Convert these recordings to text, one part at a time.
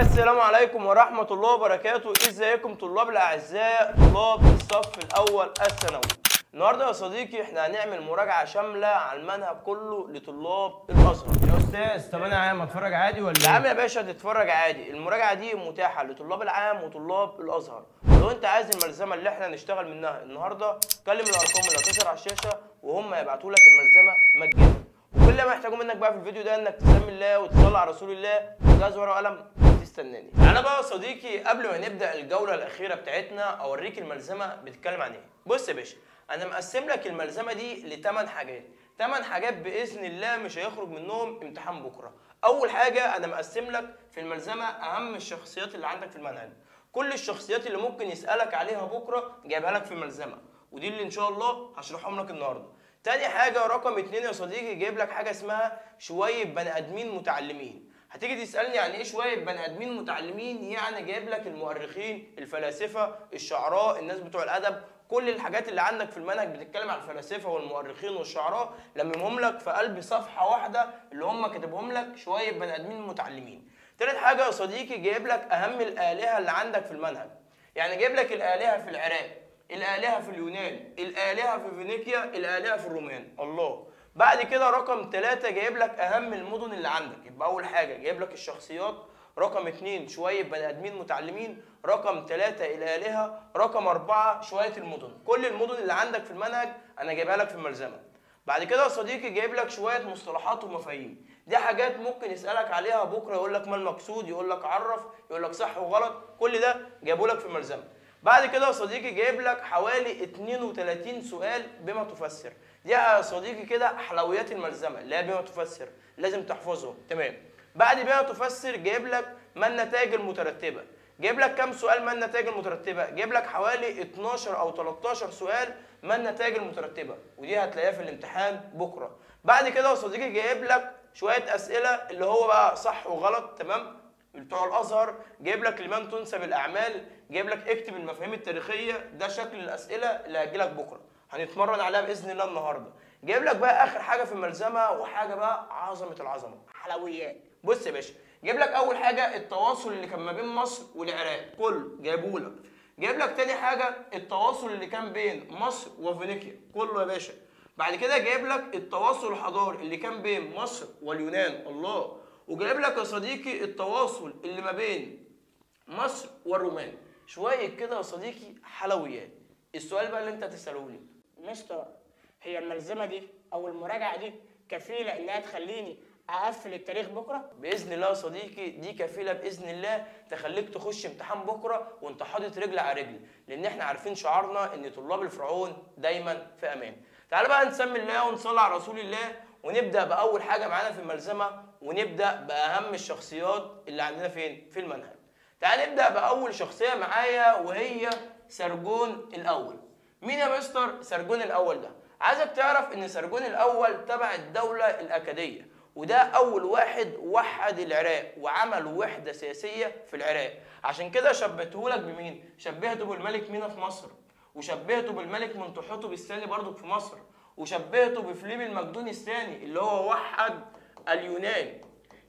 السلام عليكم ورحمة الله وبركاته. ازيكم طلاب الأعزاء، طلاب الصف الأول الثانوي. النهارده يا صديقي احنا هنعمل مراجعة شاملة على المنهج كله لطلاب الأزهر. يا استاذ طب انا عام اتفرج عادي ولا يا ايه؟ عم يا باشا تتفرج عادي، المراجعة دي متاحة لطلاب العام وطلاب الأزهر. لو انت عايز الملزمة اللي احنا هنشتغل منها النهارده كلم الأرقام اللي هتظهر على الشاشة وهم هيبعتوا لك الملزمة مجانا. وكل اللي محتاجه منك بقى في الفيديو ده انك تسمي الله وتصلي على رسول الله وتجهز ورقة وقلم تستناني. تعالى بقى يا صديقي قبل ما نبدأ الجولة الأخيرة بتاعتنا أوريك الملزمة بتتكلم عن إيه. بص يا باشا، أنا مقسم لك الملزمة دي ل8 حاجات، 8 حاجات بإذن الله مش هيخرج منهم امتحان بكرة. أول حاجة أنا مقسم لك في الملزمة أهم الشخصيات اللي عندك في المنهج، كل الشخصيات اللي ممكن يسألك عليها بكرة جايبها لك في الملزمة، ودي اللي إن شاء الله هشرحهم لك النهاردة. تاني حاجة رقم 2 يا صديقي جايب لك حاجة اسمها شوية بني آدمين متعلمين. هتيجي تسألني يعني ايه شوية بني آدمين متعلمين؟ يعني جايب لك المؤرخين، الفلاسفة، الشعراء، الناس بتوع الأدب، كل الحاجات اللي عندك في المنهج بتتكلم عن الفلاسفة والمؤرخين والشعراء، لممهم لك في قلب صفحة واحدة اللي هم كاتبهم لك شوية بني آدمين متعلمين. تالت حاجة يا صديقي جايب لك أهم الآلهة اللي عندك في المنهج، يعني جايب لك الآلهة في العراق، الآلهة في اليونان، الآلهة في فينيقيا، الآلهة في الرومان. الله. بعد كده رقم 3 جايب لك أهم المدن اللي عندك، يبقى أول حاجة جايب لك الشخصيات، رقم 2 شوية بني آدمين متعلمين، رقم 3 الآلهة، رقم 4 شوية المدن. كل المدن اللي عندك في المنهج أنا جايبها لك في الملزمة. بعد كده يا صديقي جايب لك شوية مصطلحات ومفاهيم، دي حاجات ممكن يسألك عليها بكرة، يقول لك ما المقصود، يقول لك عرف، يقول لك صح وغلط، كل ده جايبه لك في الملزمة. بعد كده يا صديقي جايب لك حوالي 32 سؤال بما تفسر، دي يا صديقي كده حلويات الملزمه اللي هي بما تفسر، لازم تحفظهم. تمام. بعد بما تفسر جايب لك ما النتائج المترتبه، جايب لك كام سؤال ما النتائج المترتبه؟ جايب لك حوالي 12 او 13 سؤال ما النتائج المترتبه، ودي هتلاقيها في الامتحان بكره. بعد كده يا صديقي جايب لك شويه اسئله اللي هو بقى صح وغلط، تمام، بتوع الازهر. جايب لك لمن تنسب الاعمال، جايب لك اكتب المفاهيم التاريخيه، ده شكل الاسئله اللي هتجيلك بكره هنتمرن عليها باذن الله النهارده. جايب لك بقى اخر حاجه في الملزمه وحاجه بقى عظمه العظمه، حلويات. بص يا باشا، جايب لك اول حاجه التواصل اللي كان ما بين مصر والعراق، كله جايبه لك. جايب لك تاني حاجه التواصل اللي كان بين مصر وفينيقيا، كله يا باشا. بعد كده جايب لك التواصل الحضاري اللي كان بين مصر واليونان، الله. وجايب لك يا صديقي التواصل اللي ما بين مصر والرومان. شويه كده يا صديقي حلويات. السؤال بقى اللي انت هتساله لي، مستر، هي الملزمة دي أو المراجعة دي كفيلة إنها تخليني أقفل التاريخ بكرة؟ باذن الله يا صديقي دي كفيله باذن الله تخليك تخش امتحان بكره وانت حاطط رجل على رجل، لان احنا عارفين شعارنا ان طلاب الفرعون دايما في امان. تعال بقى نسمي الله ونصلي على رسول الله ونبدا باول حاجه معانا في الملزمه، ونبدا باهم الشخصيات اللي عندنا فين في المنهج. تعال نبدا باول شخصيه معايا وهي سرجون الاول. مين يا مستر سرجون الاول ده؟ عايزك تعرف ان سرجون الاول تبع الدوله الاكاديه، وده اول واحد وحد العراق وعمل وحده سياسيه في العراق. عشان كده شبهته لك بمين؟ شبهته بالملك مينا في مصر، وشبهته بالملك منتحتب الثاني برضك في مصر، وشبهته بفليب المقدوني الثاني اللي هو وحد اليونان.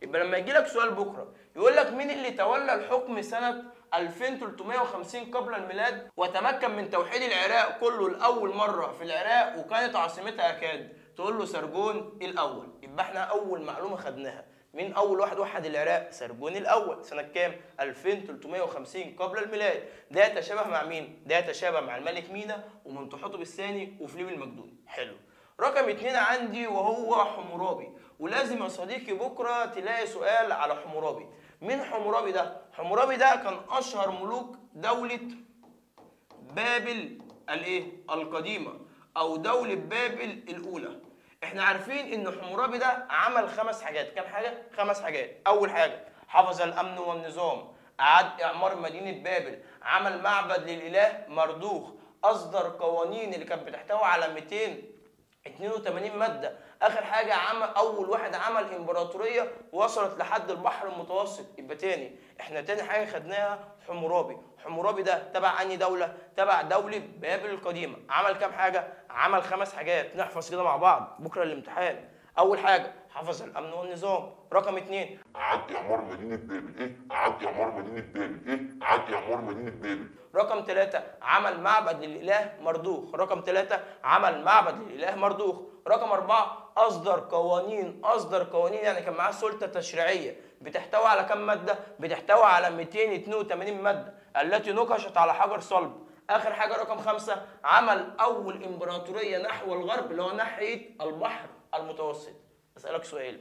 يبقى لما يجي لك سؤال بكره يقول لك مين اللي تولى الحكم سنه 2350 قبل الميلاد وتمكن من توحيد العراق كله لاول مره في العراق وكانت عاصمتها اكاد، تقول له سرجون الاول. يبقى احنا اول معلومه خدناها، مين اول واحد وحد العراق؟ سرجون الاول. سنه كام؟ 2350 قبل الميلاد. ده يتشابه مع مين؟ ده يتشابه مع الملك مينا ومنتحتب الثاني وفليب المقدوني. حلو. رقم 2 عندي وهو حمورابي، ولازم يا صديقي بكره تلاقي سؤال على حمورابي. مين حمورابي ده؟ حمورابي ده كان اشهر ملوك دوله بابل الايه؟ القديمه، او دوله بابل الاولى. احنا عارفين ان حمورابي ده عمل 5 حاجات. كام حاجه؟ 5 حاجات. اول حاجه حفظ الامن والنظام، اعاد اعمار مدينه بابل، عمل معبد للاله مردوخ، اصدر قوانين اللي كانت بتحتوي على 282 ماده. اخر حاجه اول واحد عمل امبراطوريه وصلت لحد البحر المتوسط. يبقى تاني احنا تاني حاجه خدناها حمورابي. حمورابي ده تبع انهي دوله؟ تبع دوله بابل القديمه. عمل كام حاجه؟ عمل 5 حاجات. نحفظ كده مع بعض بكره الامتحان. اول حاجه حفظ الامن والنظام. رقم 2 اعاد اعمار مدينه بابل. ايه؟ اعاد اعمار رقم 3 عمل معبد للاله مردوخ. رقم 3 عمل معبد للاله مردوخ. رقم 4 اصدر قوانين يعني كان معاه سلطه تشريعيه بتحتوي على كم ماده؟ بتحتوي على 282 ماده التي نقشت على حجر صلب. اخر حاجه رقم 5 عمل اول امبراطوريه نحو الغرب اللي هو ناحيه البحر المتوسط. اسالك سؤال،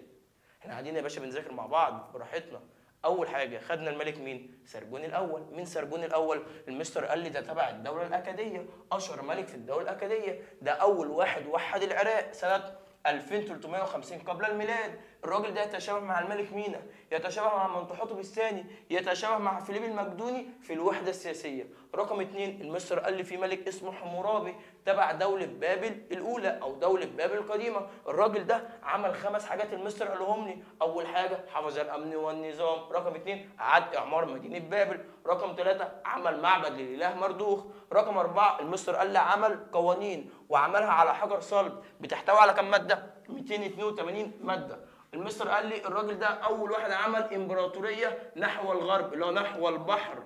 احنا قاعدين يا باشا بنذاكر مع بعض براحتنا. اول حاجه خدنا الملك مين؟ سرجون الاول. مين سرجون الاول؟ المستر قال لي ده تبع الدوله الاكاديه، اشهر ملك في الدوله الاكاديه، ده اول واحد وحد العراق سنه 2350 قبل الميلاد. الراجل ده يتشابه مع الملك مينا، يتشابه مع منتحتب الثاني، يتشابه مع فيليب المقدوني في الوحده السياسيه. رقم 2 المستر قال لي في ملك اسمه حمورابي تبع دوله بابل الاولى او دوله بابل القديمه. الراجل ده عمل 5 حاجات المستر قالهم لي. اول حاجه حفظ الامن والنظام. رقم 2 اعاد اعمار مدينه بابل. رقم 3 عمل معبد للاله مردوخ. رقم 4 المستر قال لي عمل قوانين وعملها على حجر صلب بتحتوي على كم ماده؟ 282 ماده. المستر قال لي الراجل ده اول واحد عمل امبراطوريه نحو الغرب اللي هو نحو البحر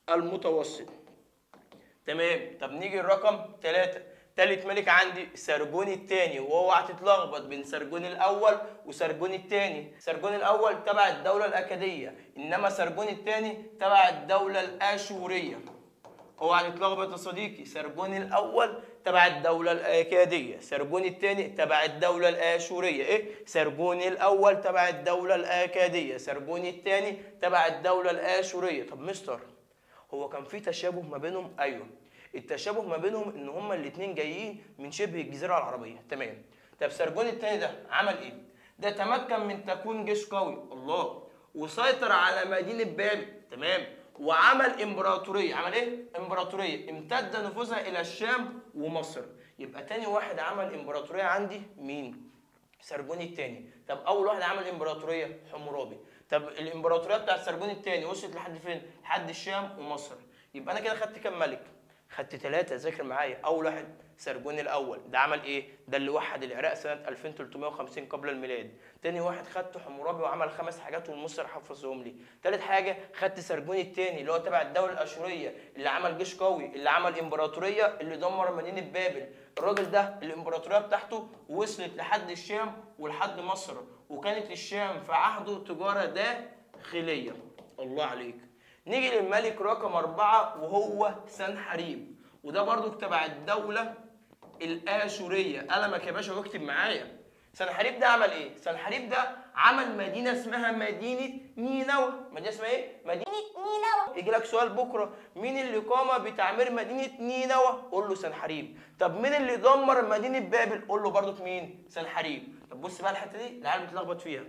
المتوسط. تمام. طب نيجي الرقم 3. تالت ملك عندي سرجون الثاني، واوعى تتلخبط بين سرجون الاول وسرجون الثاني. سرجون الاول تبع الدوله الاكاديه، انما سرجون الثاني تبع الدوله الاشوريه. اوعى تتلخبط يا صديقي، سرجون الاول تبع الدوله الاكاديه، سرجون الثاني تبع الدوله الاشوريه. ايه؟ سرجون الاول تبع الدوله الاكاديه، سرجون الثاني تبع الدوله الاشوريه. طب مستر هو كان في تشابه ما بينهم؟ ايوه، التشابه ما بينهم ان هما الاثنين جايين من شبه الجزيره العربيه. تمام. طب سرجون الثاني ده عمل ايه؟ ده تمكن من تكوين جيش قوي، الله، وسيطر على مدينه بابل. تمام. وعمل امبراطوريه. عمل ايه؟ امبراطوريه امتد نفوذها الى الشام ومصر. يبقى تاني واحد عمل امبراطوريه عندي مين؟ سرجون الثاني. طب اول واحد عمل امبراطوريه حمورابي. طب الامبراطوريه بتاعت سرجون الثاني وصلت لحد فين؟ لحد الشام ومصر. يبقى انا كده خدت كام ملك؟ خدت 3. ذاكر معايا. اول واحد سرجون الاول، ده عمل ايه؟ ده اللي وحد العراق سنه 2350 قبل الميلاد. تاني واحد خدت حمورابي وعمل 5 حاجات والمصري حفظهم لي. تالت حاجه خدت سرجون الثاني اللي هو تبع الدوله الاشوريه، اللي عمل جيش قوي، اللي عمل امبراطوريه، اللي دمر مدينه بابل. الراجل ده الامبراطوريه بتاعته وصلت لحد الشام ولحد مصر، وكانت الشام في عهده تجاره داخليه. الله عليك. نيجي للملك رقم 4 وهو سنحريب، وده برضو تبع الدولة الآشورية. قلمك يا باشا واكتب معايا. سنحريب ده عمل ايه؟ سنحريب ده عمل مدينة اسمها مدينة نينوى. مدينة اسمها ايه؟ مدينة نينوى. يجي لك سؤال بكرة، مين اللي قام بتعمير مدينة نينوى؟ قول له سنحريب. طب مين اللي دمر مدينة بابل؟ قول له برضو مين؟ سنحريب. طب بص بقى الحتة دي العيال بتلخبط فيها.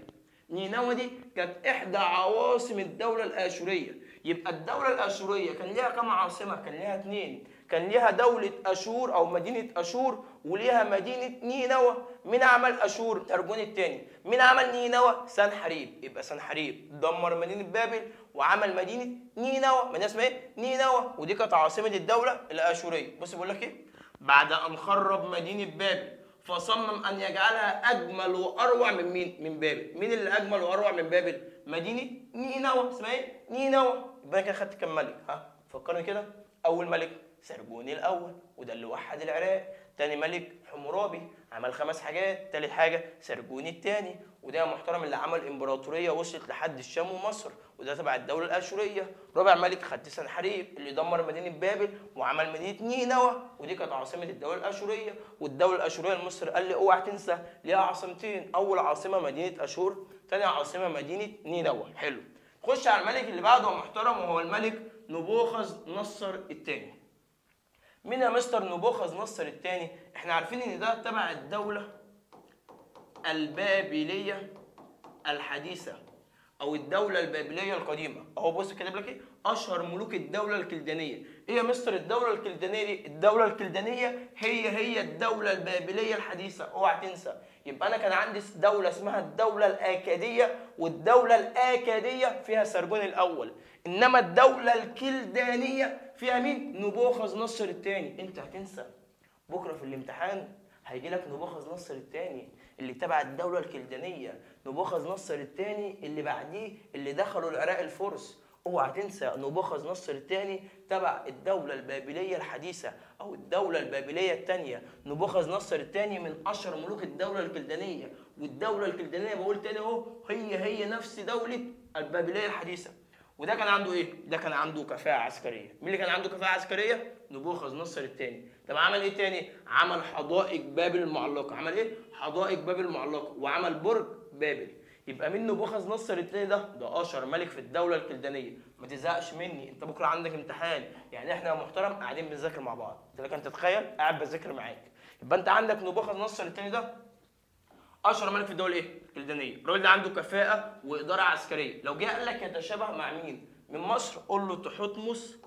نينوى دي كانت إحدى عواصم الدولة الآشورية. يبقى الدولة الآشورية كان ليها كم عاصمة؟ كان ليها 2. كان ليها دولة أشور أو مدينة أشور، وليها مدينة نينوى. مين عمل أشور؟ سرجون الثاني. مين عمل نينوى؟ سنحريب. يبقى سنحريب دمر مدينة بابل وعمل مدينة نينوى. مدينة اسمها إيه؟ نينوى، ودي كانت عاصمة الدولة الآشورية. بص بقول لك إيه؟ بعد أن خرب مدينة بابل فصمم أن يجعلها أجمل وأروع من مين؟ من بابل. مين اللي أجمل وأروع من بابل؟ مدينة نينوى. اسمها إيه؟ نينوى. يبقى أنا كده خدت كام ملك؟ ها؟ فكرني كده. أول ملك سرجون الأول، وده اللي وحد العراق. تاني ملك حمورابي عمل 5 حاجات. تالت حاجة سرجون الثاني، وده محترم اللي عمل امبراطورية وصلت لحد الشام ومصر، وده تبع الدولة الآشورية. رابع ملك خدت سنحريب اللي دمر مدينة بابل وعمل مدينة نينوى، ودي كانت عاصمة الدولة الآشورية. والدولة الآشورية المصري قال لي اوعى تنسى ليها عاصمتين، أول عاصمة مدينة أشور، تاني عاصمة مدينة نينوى. حلو. خش على الملك اللي بعده محترم وهو الملك نبوخذ نصر الثاني. مين يا مستر نبوخذ نصر الثاني؟ احنا عارفين ان ده تبع الدولة البابلية الحديثة او الدولة البابلية القديمة. اهو بص كاتب لك ايه؟ اشهر ملوك الدولة الكلدانية. ايه يا مستر الدولة الكلدانية دي؟ الدولة الكلدانية هي الدولة البابلية الحديثة، اوعى تنسى. يبقى انا كان عندي دولة اسمها الدولة الآكادية، والدولة الآكادية فيها سرجون الأول، إنما الدولة الكلدانية فيها مين؟ نبوخذ نصر الثاني. أنت هتنسى بكرة في الامتحان هيجي لك نبوخذ نصر الثاني اللي تبع الدولة الكلدانية، نبوخذ نصر الثاني اللي بعديه اللي دخلوا العراق الفرس. اوعى تنسى نبوخذ نصر الثاني تبع الدولة البابلية الحديثة أو الدولة البابلية الثانية. نبوخذ نصر الثاني من أشهر ملوك الدولة الكلدانية، والدولة الكلدانية بقول تاني أهو هي نفس دولة البابلية الحديثة. وده كان عنده إيه؟ ده كان عنده كفاءة عسكرية. مين اللي كان عنده كفاءة عسكرية؟ نبوخذ نصر الثاني. طب عمل إيه تاني؟ عمل حدائق بابل المعلقة. عمل إيه؟ حدائق بابل المعلقة، وعمل برج بابل. يبقى مين نبوخذ نصر الثاني ده اشهر ملك في الدوله الكلدانيه. ما تزهقش مني، انت بكره عندك امتحان، يعني احنا يا محترم قاعدين بنذاكر مع بعض، انت لك ان تتخيل قاعد بذاكر معاك. يبقى انت عندك نبوخذ نصر الثاني ده اشهر ملك في الدوله ايه؟ الكلدانيه. الراجل ده عنده كفاءه واداره عسكريه. لو جه قال لك يتشابه مع مين من مصر، قول له تحتمس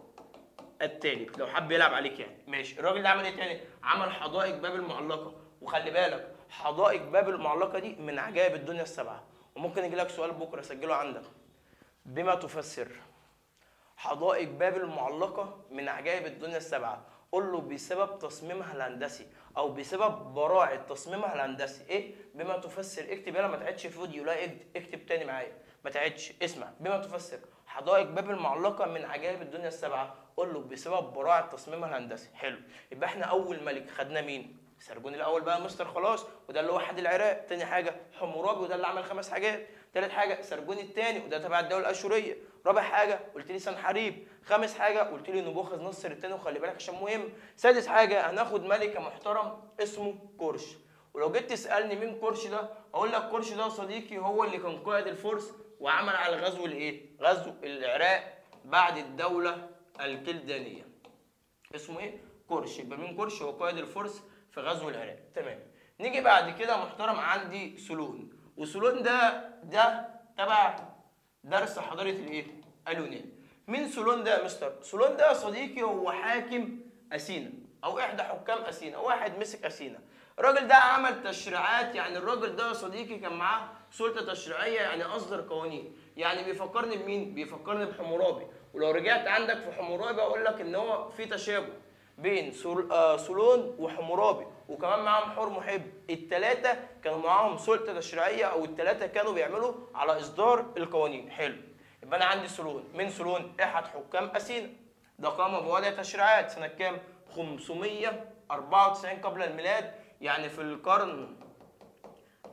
الثالث لو حب يلعب عليك يعني. ماشي. الراجل ده عمل ايه تاني؟ عمل حدائق بابل المعلقه. وخلي بالك حدائق بابل المعلقه دي من عجائب الدنيا السبعه. وممكن يجي لك سؤال بكره سجله عندك، بما تفسر حدائق بابل المعلقه من عجائب الدنيا السبعه؟ قول له بسبب تصميمها الهندسي او بسبب براعه تصميمها الهندسي. ايه بما تفسر؟ اكتب يلا، ما تعدش فيديو، لا اكتب تاني معايا، ما تعدش. اسمع، بما تفسر حدائق بابل المعلقه من عجائب الدنيا السبعه، قول له بسبب براعه تصميمها الهندسي. حلو. يبقى احنا اول ملك خدنا مين؟ سرجون الاول بقى مستر خلاص، وده اللي وحد العراق. تاني حاجه حمورابي، وده اللي عمل 5 حاجات. تالت حاجه سرجون الثاني، وده تبع الدوله الاشوريه. رابع حاجه قلت لي سنحريب. خامس حاجه قلت لي نبوخذ نصر الثاني، وخلي بالك عشان مهم. سادس حاجه هناخد ملك محترم اسمه كورش. ولو جيت تسالني مين كورش ده، اقول لك كورش ده صديقي هو اللي كان قائد الفرس وعمل على الغزو الايه؟ غزو العراق بعد الدوله الكلدانيه. اسمه ايه؟ كورش. يبقى مين كورش؟ هو قائد الفرس في غزو العراق. تمام. نيجي بعد كده محترم عندي سولون. وسولون ده تبع درس حضاره الايه؟ اليونان. مين سولون ده يا مستر؟ سولون ده يا صديقي هو حاكم اثينا او احدى حكام اثينا، واحد مسك اثينا. الراجل ده عمل تشريعات، يعني الراجل ده يا صديقي كان معاه سلطه تشريعيه، يعني اصدر قوانين. يعني بيفكرني بمين؟ بيفكرني بحمورابي. ولو رجعت عندك في حمورابي اقول لك ان هو في تشابه بين سولون وحمورابي، وكمان معاهم حور محب. الثلاثه كانوا معاهم سلطه تشريعيه، او الثلاثه كانوا بيعملوا على اصدار القوانين. حلو. يبقى انا عندي سولون. من سولون؟ احد حكام اثينا. ده قام بوضع تشريعات سنه كام؟ 594 قبل الميلاد، يعني في القرن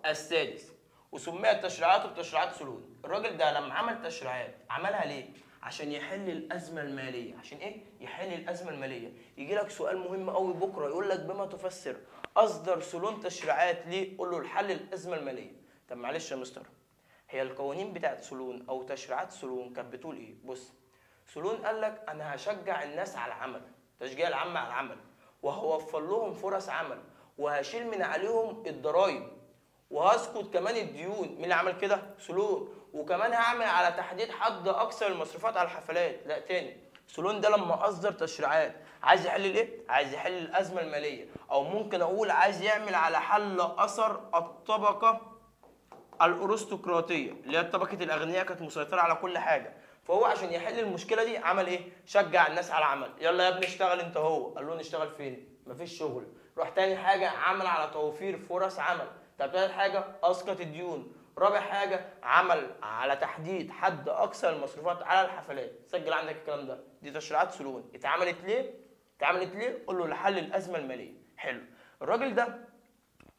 السادس. وسميت تشريعاته بتشريعات سولون. الراجل ده لما عمل تشريعات عملها ليه؟ عشان يحل الازمه الماليه. عشان ايه؟ يحل الازمه الماليه. يجي لك سؤال مهم قوي بكره يقول لك بما تفسر اصدر سولون تشريعات ليه؟ قول له لحل الازمه الماليه. طب معلش يا مستر، هي القوانين بتاعت سولون او تشريعات سولون كانت بتقول ايه؟ بص، سولون قال لك انا هشجع الناس على العمل، تشجيع العام على العمل، وهوفر لهم فرص عمل، وهشيل من عليهم الضرايب، وهسكت كمان الديون. مين اللي عمل كده؟ سولون. وكمان هعمل على تحديد حد اقصى المصروفات على الحفلات. لا تاني، سولون ده لما اصدر تشريعات عايز يحل الايه؟ عايز يحل الازمه الماليه، او ممكن اقول عايز يعمل على حل اثر الطبقه الارستقراطيه، اللي هي طبقه الاغنياء كانت مسيطره على كل حاجه. فهو عشان يحل المشكله دي عمل ايه؟ شجع الناس على العمل. يلا يا ابني اشتغل انت. هو قال له نشتغل فين؟ مفيش شغل. راح تاني حاجه عمل على توفير فرص عمل. طب تالت حاجه اسقط الديون. رابع حاجه عمل على تحديد حد اقصى المصروفات على الحفلات. سجل عندك الكلام ده. دي تشريعات سولون. اتعملت ليه؟ قول له لحل الازمه الماليه. حلو. الراجل ده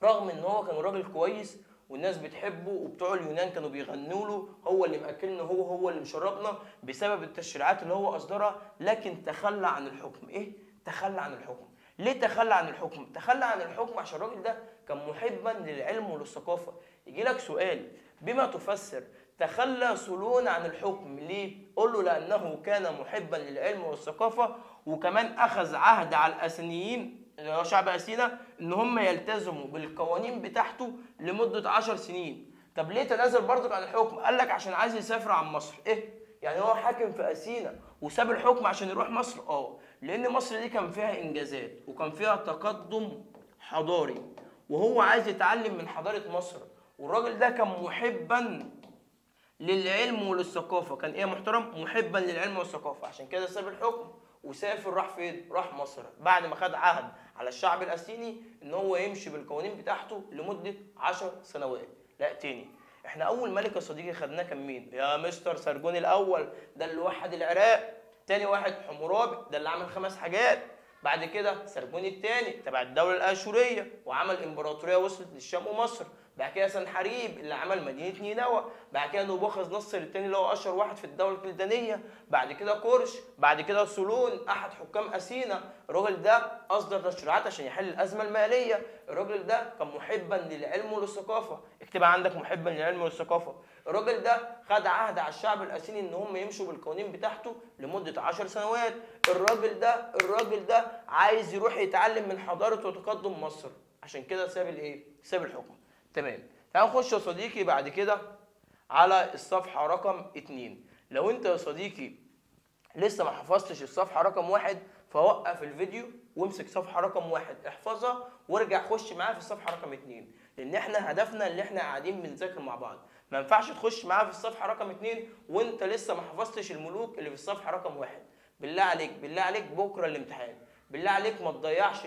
رغم ان هو كان راجل كويس والناس بتحبه وبتوع اليونان كانوا بيغنوا له هو اللي مأكلنا، هو اللي مشربنا بسبب التشريعات اللي هو اصدرها، لكن تخلى عن الحكم. ايه؟ تخلى عن الحكم. ليه تخلى عن الحكم؟ تخلى عن الحكم عشان الراجل ده كان محبا للعلم وللثقافه. يجي لك سؤال بما تفسر تخلى سولون عن الحكم ليه؟ قول له لانه كان محبا للعلم والثقافه، وكمان اخذ عهد على الاثينيين اللي هو شعب اثينا ان هم يلتزموا بالقوانين بتاعته لمده 10 سنين. طب ليه تنازل برضك عن الحكم؟ قال لك عشان عايز يسافر عن مصر. ايه؟ يعني هو حاكم في اثينا وساب الحكم عشان يروح مصر؟ لان مصر دي كان فيها انجازات وكان فيها تقدم حضاري، وهو عايز يتعلم من حضاره مصر. والراجل ده كان محبا للعلم وللثقافه. كان ايه محترم؟ محبا للعلم والثقافه. عشان كده ساب الحكم وسافر. راح فين؟ راح مصر بعد ما خد عهد على الشعب الاثيني ان هو يمشي بالقوانين بتاعته لمده 10 سنوات. لا تاني، احنا اول ملك يا صديقي خدناه كان مين يا مستر؟ سرجون الاول، ده اللي وحد العراق. تاني واحد حمورابي، ده اللي عمل 5 حاجات. بعد كده سرجون الثاني تبع الدوله الاشوريه وعمل امبراطوريه وصلت للشام ومصر. بعد كده سنحريب اللي عمل مدينه نينوى. بعد كده نبوخذ نصر الثاني اللي هو اشهر واحد في الدوله الكلدانيه. بعد كده كورش. بعد كده سولون احد حكام اثينا. الراجل ده اصدر تشريعات عشان يحل الازمه الماليه. الراجل ده كان محبا للعلم وللثقافه، اكتبها عندك، محبا للعلم والثقافه. الراجل ده خد عهد على الشعب الاثيني ان هم يمشوا بالقوانين بتاعته لمده 10 سنوات. الراجل ده عايز يروح يتعلم من حضاره وتقدم مصر، عشان كده ساب الايه؟ ساب الحكم. تمام. تعال نخش يا صديقي بعد كده على الصفحه رقم 2. لو انت يا صديقي لسه ما حفظتش الصفحه رقم 1 فوقف الفيديو وامسك صفحه رقم 1 احفظها وارجع خش معايا في الصفحه رقم 2، لان احنا هدفنا اللي احنا قاعدين بنذاكر مع بعض. ما ينفعش تخش معايا في الصفحه رقم 2 وانت لسه ما حفظتش الملوك اللي في الصفحه رقم 1. بالله عليك بالله عليك بكره الامتحان، بالله عليك ما تضيعش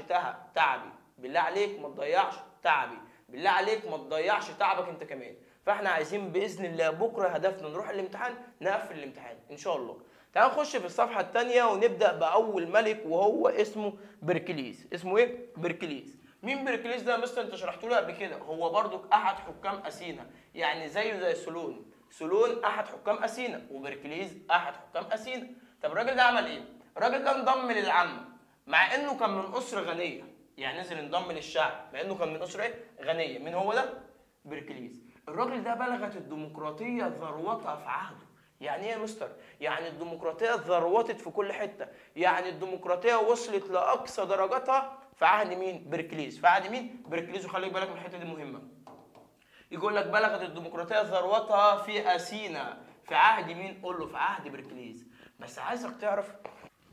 تعبي، بالله عليك ما تضيعش تعبي، بالله عليك ما تضيعش تعبك انت كمان. فاحنا عايزين باذن الله بكره هدفنا نروح الامتحان نقفل الامتحان ان شاء الله. تعال نخش في الصفحه الثانيه ونبدا باول ملك وهو اسمه بركليس. اسمه ايه؟ بركليس. مين بركليس ده يا مستر؟ انت شرحته لي قبل كده. هو برضو احد حكام اثينا، يعني زيه زي سولون. سولون احد حكام اثينا وبركليس احد حكام اثينا. طب الراجل ده عمل ايه؟ الراجل ده انضم للعامه مع انه كان من اسره غنيه، يعني نزل انضم للشعب مع انه كان من اسره ايه؟ غنيه. مين هو ده؟ بركليس. الراجل ده بلغت الديمقراطيه ذروتها في عهده. يعني ايه يا مستر؟ يعني الديمقراطيه ذروتت في كل حته، يعني الديمقراطيه وصلت لاقصى درجاتها في عهد مين؟ بركليس. في عهد مين؟ بركليس. وخلي بالك من الحته دي مهمه. يقول لك بلغت الديمقراطيه ذروتها في اثينا في عهد مين؟ قول له في عهد بركليس. بس عايزك تعرف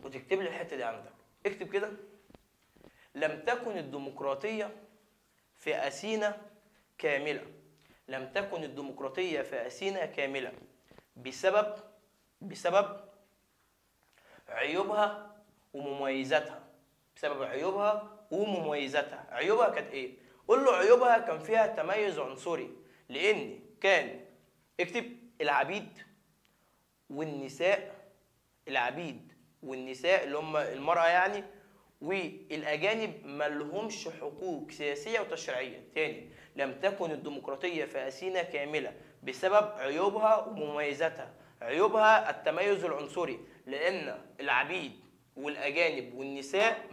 وتكتب لي الحته دي عندك. اكتب كده: لم تكن الديمقراطيه في اثينا كامله. لم تكن الديمقراطيه في اثينا كامله بسبب عيوبها ومميزاتها. بسبب عيوبها ومميزاتها. عيوبها كانت ايه؟ قول له عيوبها كان فيها تميز عنصري، لان كان اكتب العبيد والنساء. العبيد والنساء اللي هم المرأة يعني، والاجانب ما لهمش حقوق سياسيه وتشريعيه. تاني: لم تكن الديمقراطيه في اثينا كامله بسبب عيوبها ومميزاتها. عيوبها التميز العنصري، لان العبيد والاجانب والنساء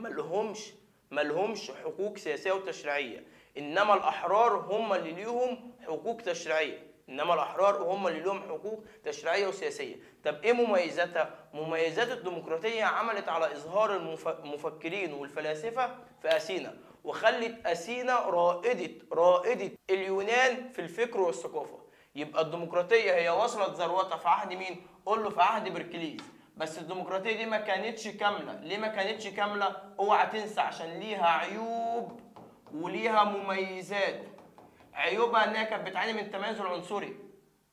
ما لهمش حقوق سياسيه وتشريعيه، انما الاحرار هم اللي ليهم حقوق تشريعيه. انما الاحرار هم اللي لهم حقوق تشريعيه وسياسيه. طب ايه مميزاتها؟ مميزات الديمقراطيه عملت على اظهار المفكرين والفلاسفه في اثينا، وخلت اثينا رائده اليونان في الفكر والثقافه. يبقى الديمقراطيه هي وصلت ذروتها في عهد مين؟ قول له في عهد بركليس. بس الديمقراطيه دي ما كانتش كامله. ليه ما كانتش كامله؟ اوعى تنسى عشان ليها عيوب وليها مميزات. عيوبها انها كانت بتعاني من التميز العنصري.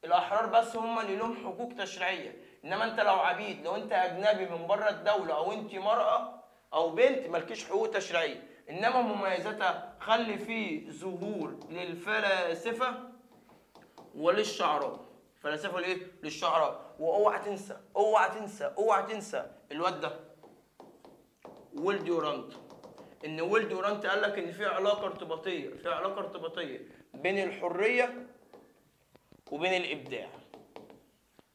الاحرار بس هم اللي لهم حقوق تشريعيه، انما انت لو عبيد، لو انت اجنبي من بره الدوله، او انت مراه او بنت، مالكيش حقوق تشريعيه. انما مميزاتها خلي فيه ظهور للفلاسفه وللشعراء. فلاسفه لايه؟ للشعراء. واوعى تنسى اوعى تنسى اوعى تنسى الواد ده ويل ديورانت. ان ويل ديورانت قال لك ان في علاقه ارتباطيه بين الحريه وبين الابداع.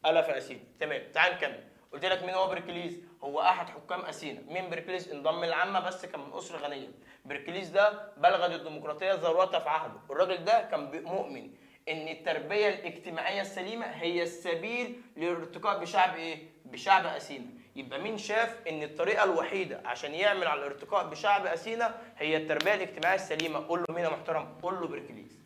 ألا في اثينا. تمام. تعال نكمل. قلت لك مين هو بركليس؟ هو احد حكام اثينا. مين بركليس؟ انضم للعامه بس كان من اسره غنيه. بركليس ده بلغت الديمقراطيه ذروتها في عهده. الراجل ده كان مؤمن ان التربيه الاجتماعيه السليمه هي السبيل للارتقاء بشعب ايه؟ بشعب اثينا. يبقى مين شاف ان الطريقه الوحيده عشان يعمل على الارتقاء بشعب اثينا هي التربيه الاجتماعيه السليمه؟ قول له مين يا محترم؟ قول له بركليس.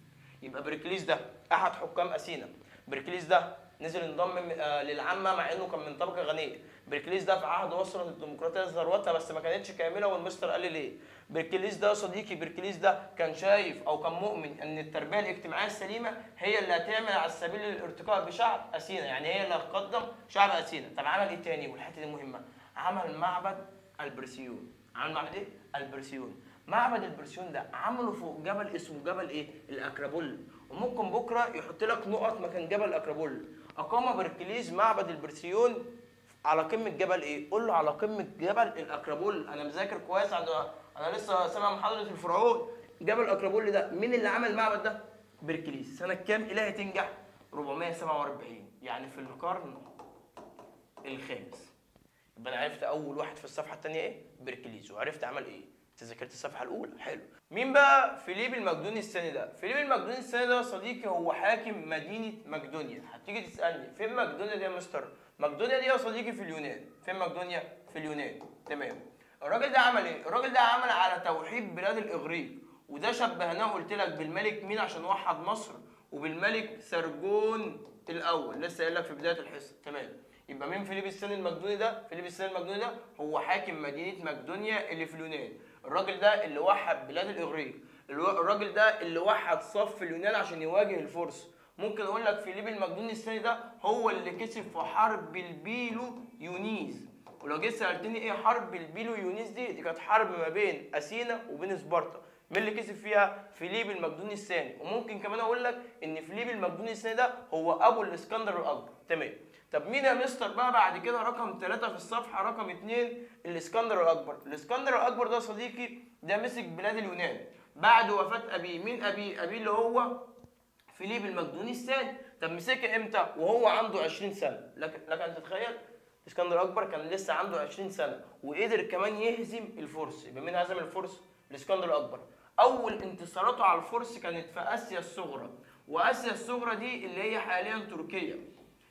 يبقى بركليس ده احد حكام اثينا. بركليس ده نزل انضم للعامه مع انه كان من طبقه غنيه. بركليس ده في عهد وصلت الديمقراطيه ذروتها بس ما كانتش كامله، والمستر قال لي ليه. بركليس ده يا صديقي، بركليس ده كان شايف او كان مؤمن ان التربيه الاجتماعيه السليمه هي اللي هتعمل على السبيل للارتقاء بشعب اثينا، يعني هي اللي هتقدم شعب اثينا. طب عمل ايه تاني؟ والحته دي مهمه. عمل معبد البرسيون. عمل معبد ايه؟ البرسيون. معبد البرسيون ده عمله فوق جبل اسمه جبل ايه؟ الاكرابول. وممكن بكره يحط لك نقط مكان جبل اكرابول. اقام بركليز معبد البرسيون على قمه جبل ايه؟ قول له على قمه جبل الاكرابول. انا مذاكر كويس، انا لسه سامع محاضره الفرعون. جبل اكرابول ده مين اللي عمل المعبد ده؟ بركليز. سنه كام الهي تنجح؟ 447، يعني في القرن الخامس. يبقى انا عرفت اول واحد في الصفحه الثانيه ايه؟ بركليز، وعرفت عمل ايه؟ انت ذاكرت الصفحه الاولى، حلو. مين بقى فيليب المقدوني الثاني ده؟ فيليب المقدوني الثاني ده يا صديقي هو حاكم مدينه مقدونيا. هتيجي تسالني فين مقدونيا دي يا مستر؟ مقدونيا دي يا صديقي في اليونان. فين مقدونيا؟ في اليونان، تمام. الراجل ده عمل ايه؟ الراجل ده عمل على توحيد بلاد الاغريق، وده شبهناه قلت لك بالملك مين عشان وحد مصر؟ وبالملك سرجون الاول، لسه قايل لك في بدايه الحصه، تمام. يبقى مين فيليب الثاني المقدوني ده؟ فيليب الثاني المقدوني ده هو حاكم مدينه مقدونيا اللي في اليونان. الراجل ده اللي وحد بلاد الاغريق، الراجل ده اللي وحد صف اليونان عشان يواجه الفرس. ممكن اقول لك فيليب المقدوني الثاني ده هو اللي كسب في حرب البيلو يونيز. ولو جيت سالتني ايه حرب البيلو يونيز دي كانت حرب ما بين اثينا وبين سبارتا. مين اللي كسب فيها؟ فيليب المقدوني الثاني. وممكن كمان اقول لك ان فيليب المقدوني الثاني ده هو ابو الاسكندر الاكبر، تمام. طب مين يا مستر بقى بعد كده رقم 3 في الصفحه؟ رقم 2 الاسكندر الاكبر. الاسكندر الاكبر ده صديقي ده مسك بلاد اليونان بعد وفاه ابيه. مين ابيه؟ ابيه اللي هو فيليب المقدوني الثاني. طب مسكها امتى؟ وهو عنده 20 سنه. لك ان تتخيل الاسكندر الاكبر كان لسه عنده 20 سنه وقدر كمان يهزم الفرس. يبقى مين هزم الفرس؟ الاسكندر الاكبر. اول انتصاراته على الفرس كانت في اسيا الصغرى، واسيا الصغرى دي اللي هي حاليا تركيا.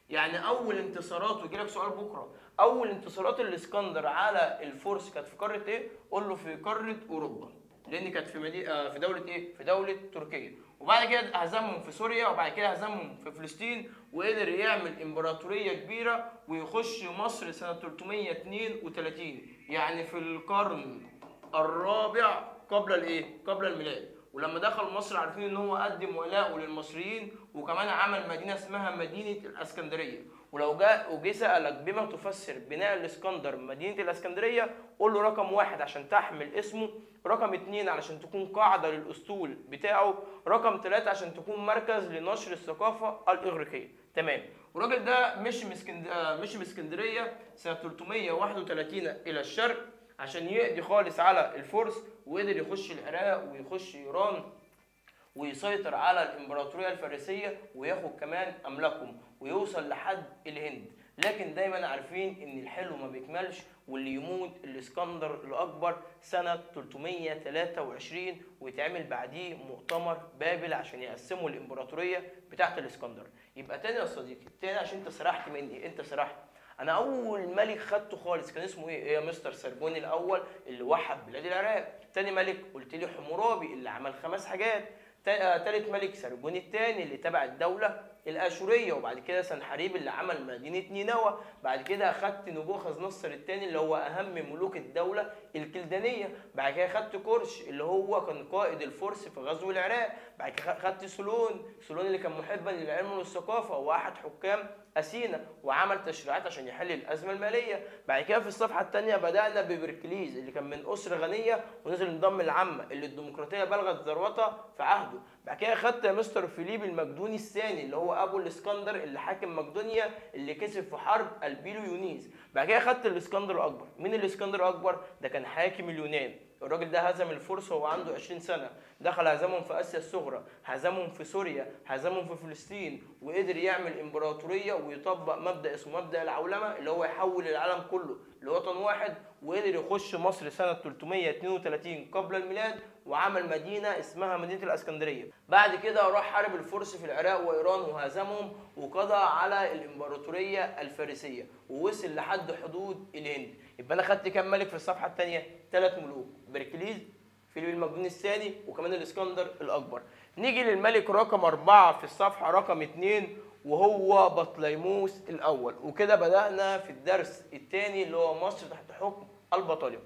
يعني اول انتصاراته، يجي لك سؤال بكره، اول انتصارات الاسكندر على الفرس كانت في قاره ايه؟ قول له في قاره اوروبا، لان كانت في دوله ايه؟ في دوله تركيا. وبعد كده هزمهم في سوريا، وبعد كده هزمهم في فلسطين، وقدر يعمل امبراطوريه كبيره ويخش مصر سنه 332، يعني في القرن الرابع قبل الايه؟ قبل الميلاد. ولما دخل مصر عارفين ان هو قدم ولاءه للمصريين، وكمان عمل مدينه اسمها مدينه الاسكندريه. ولو جه سالك بما تفسر بناء الاسكندر مدينه الاسكندريه، قول له رقم 1 عشان تحمل اسمه، رقم 2 علشان تكون قاعده للاسطول بتاعه، رقم 3 عشان تكون مركز لنشر الثقافه الاغريقيه، تمام. والراجل ده مشي من اسكندريه سنه 331 الى الشرق عشان يقضي خالص على الفرس، وقدر يخش العراق ويخش ايران ويسيطر على الامبراطوريه الفارسيه وياخد كمان املاكهم ويوصل لحد الهند. لكن دايما عارفين ان الحلو ما بيكملش، واللي يموت الاسكندر الاكبر سنه 323 ويتعمل بعديه مؤتمر بابل عشان يقسموا الامبراطوريه بتاعت الاسكندر. يبقى تاني يا صديقي، تاني عشان انت سرحت مني، انت سرحت. انا اول ملك خدته خالص كان اسمه ايه؟ يا مستر سرجون الاول اللي وحد بلاد العراق. تاني ملك قلت لي حمورابي اللي عمل 5 حاجات. تالت ملك سرجون الثاني اللي تبع الدوله الاشوريه، وبعد كده سنحريب اللي عمل مدينه نينوى. بعد كده اخدت نبوخذ نصر الثاني اللي هو اهم ملوك الدوله الكلدانيه. بعد كده اخدت كورش اللي هو كان قائد الفرس في غزو العراق. بعد كده اخدت سولون اللي كان محبا للعلم والثقافه واحد حكام اثينا وعمل تشريعات عشان يحل الازمه الماليه. بعد كده في الصفحه الثانيه بدانا ببركليز اللي كان من اسره غنيه ونزل انضم العامه اللي الديمقراطيه بلغت ذروتها في عهده. بعد كده اخدت يا مستر فيليب المقدوني الثاني اللي هو ابو الاسكندر اللي حاكم مقدونيا اللي كسب في حرب البيلو يونيز. بعد كده اخدت الاسكندر الاكبر. مين الاسكندر الاكبر؟ ده كان حاكم اليونان. الراجل ده هزم الفرس وهو عنده 20 سنه، دخل هزمهم في اسيا الصغرى، هزمهم في سوريا، هزمهم في فلسطين، وقدر يعمل امبراطوريه ويطبق مبدا اسمه مبدا العولمه اللي هو يحول العالم كله لوطن واحد، وقدر يخش مصر سنه 332 قبل الميلاد وعمل مدينه اسمها مدينه الاسكندريه. بعد كده راح حارب الفرس في العراق وايران وهزمهم وقضى على الامبراطوريه الفارسيه ووصل لحد حدود الهند. يبقى انا خدت كام ملك في الصفحه الثانيه؟ 3 ملوك، بركليز، فيليب المقدوني الثاني، وكمان الاسكندر الاكبر. نيجي للملك رقم 4 في الصفحه رقم 2 وهو بطليموس الاول. وكده بدانا في الدرس الثاني اللي هو مصر تحت حكم البطالمه.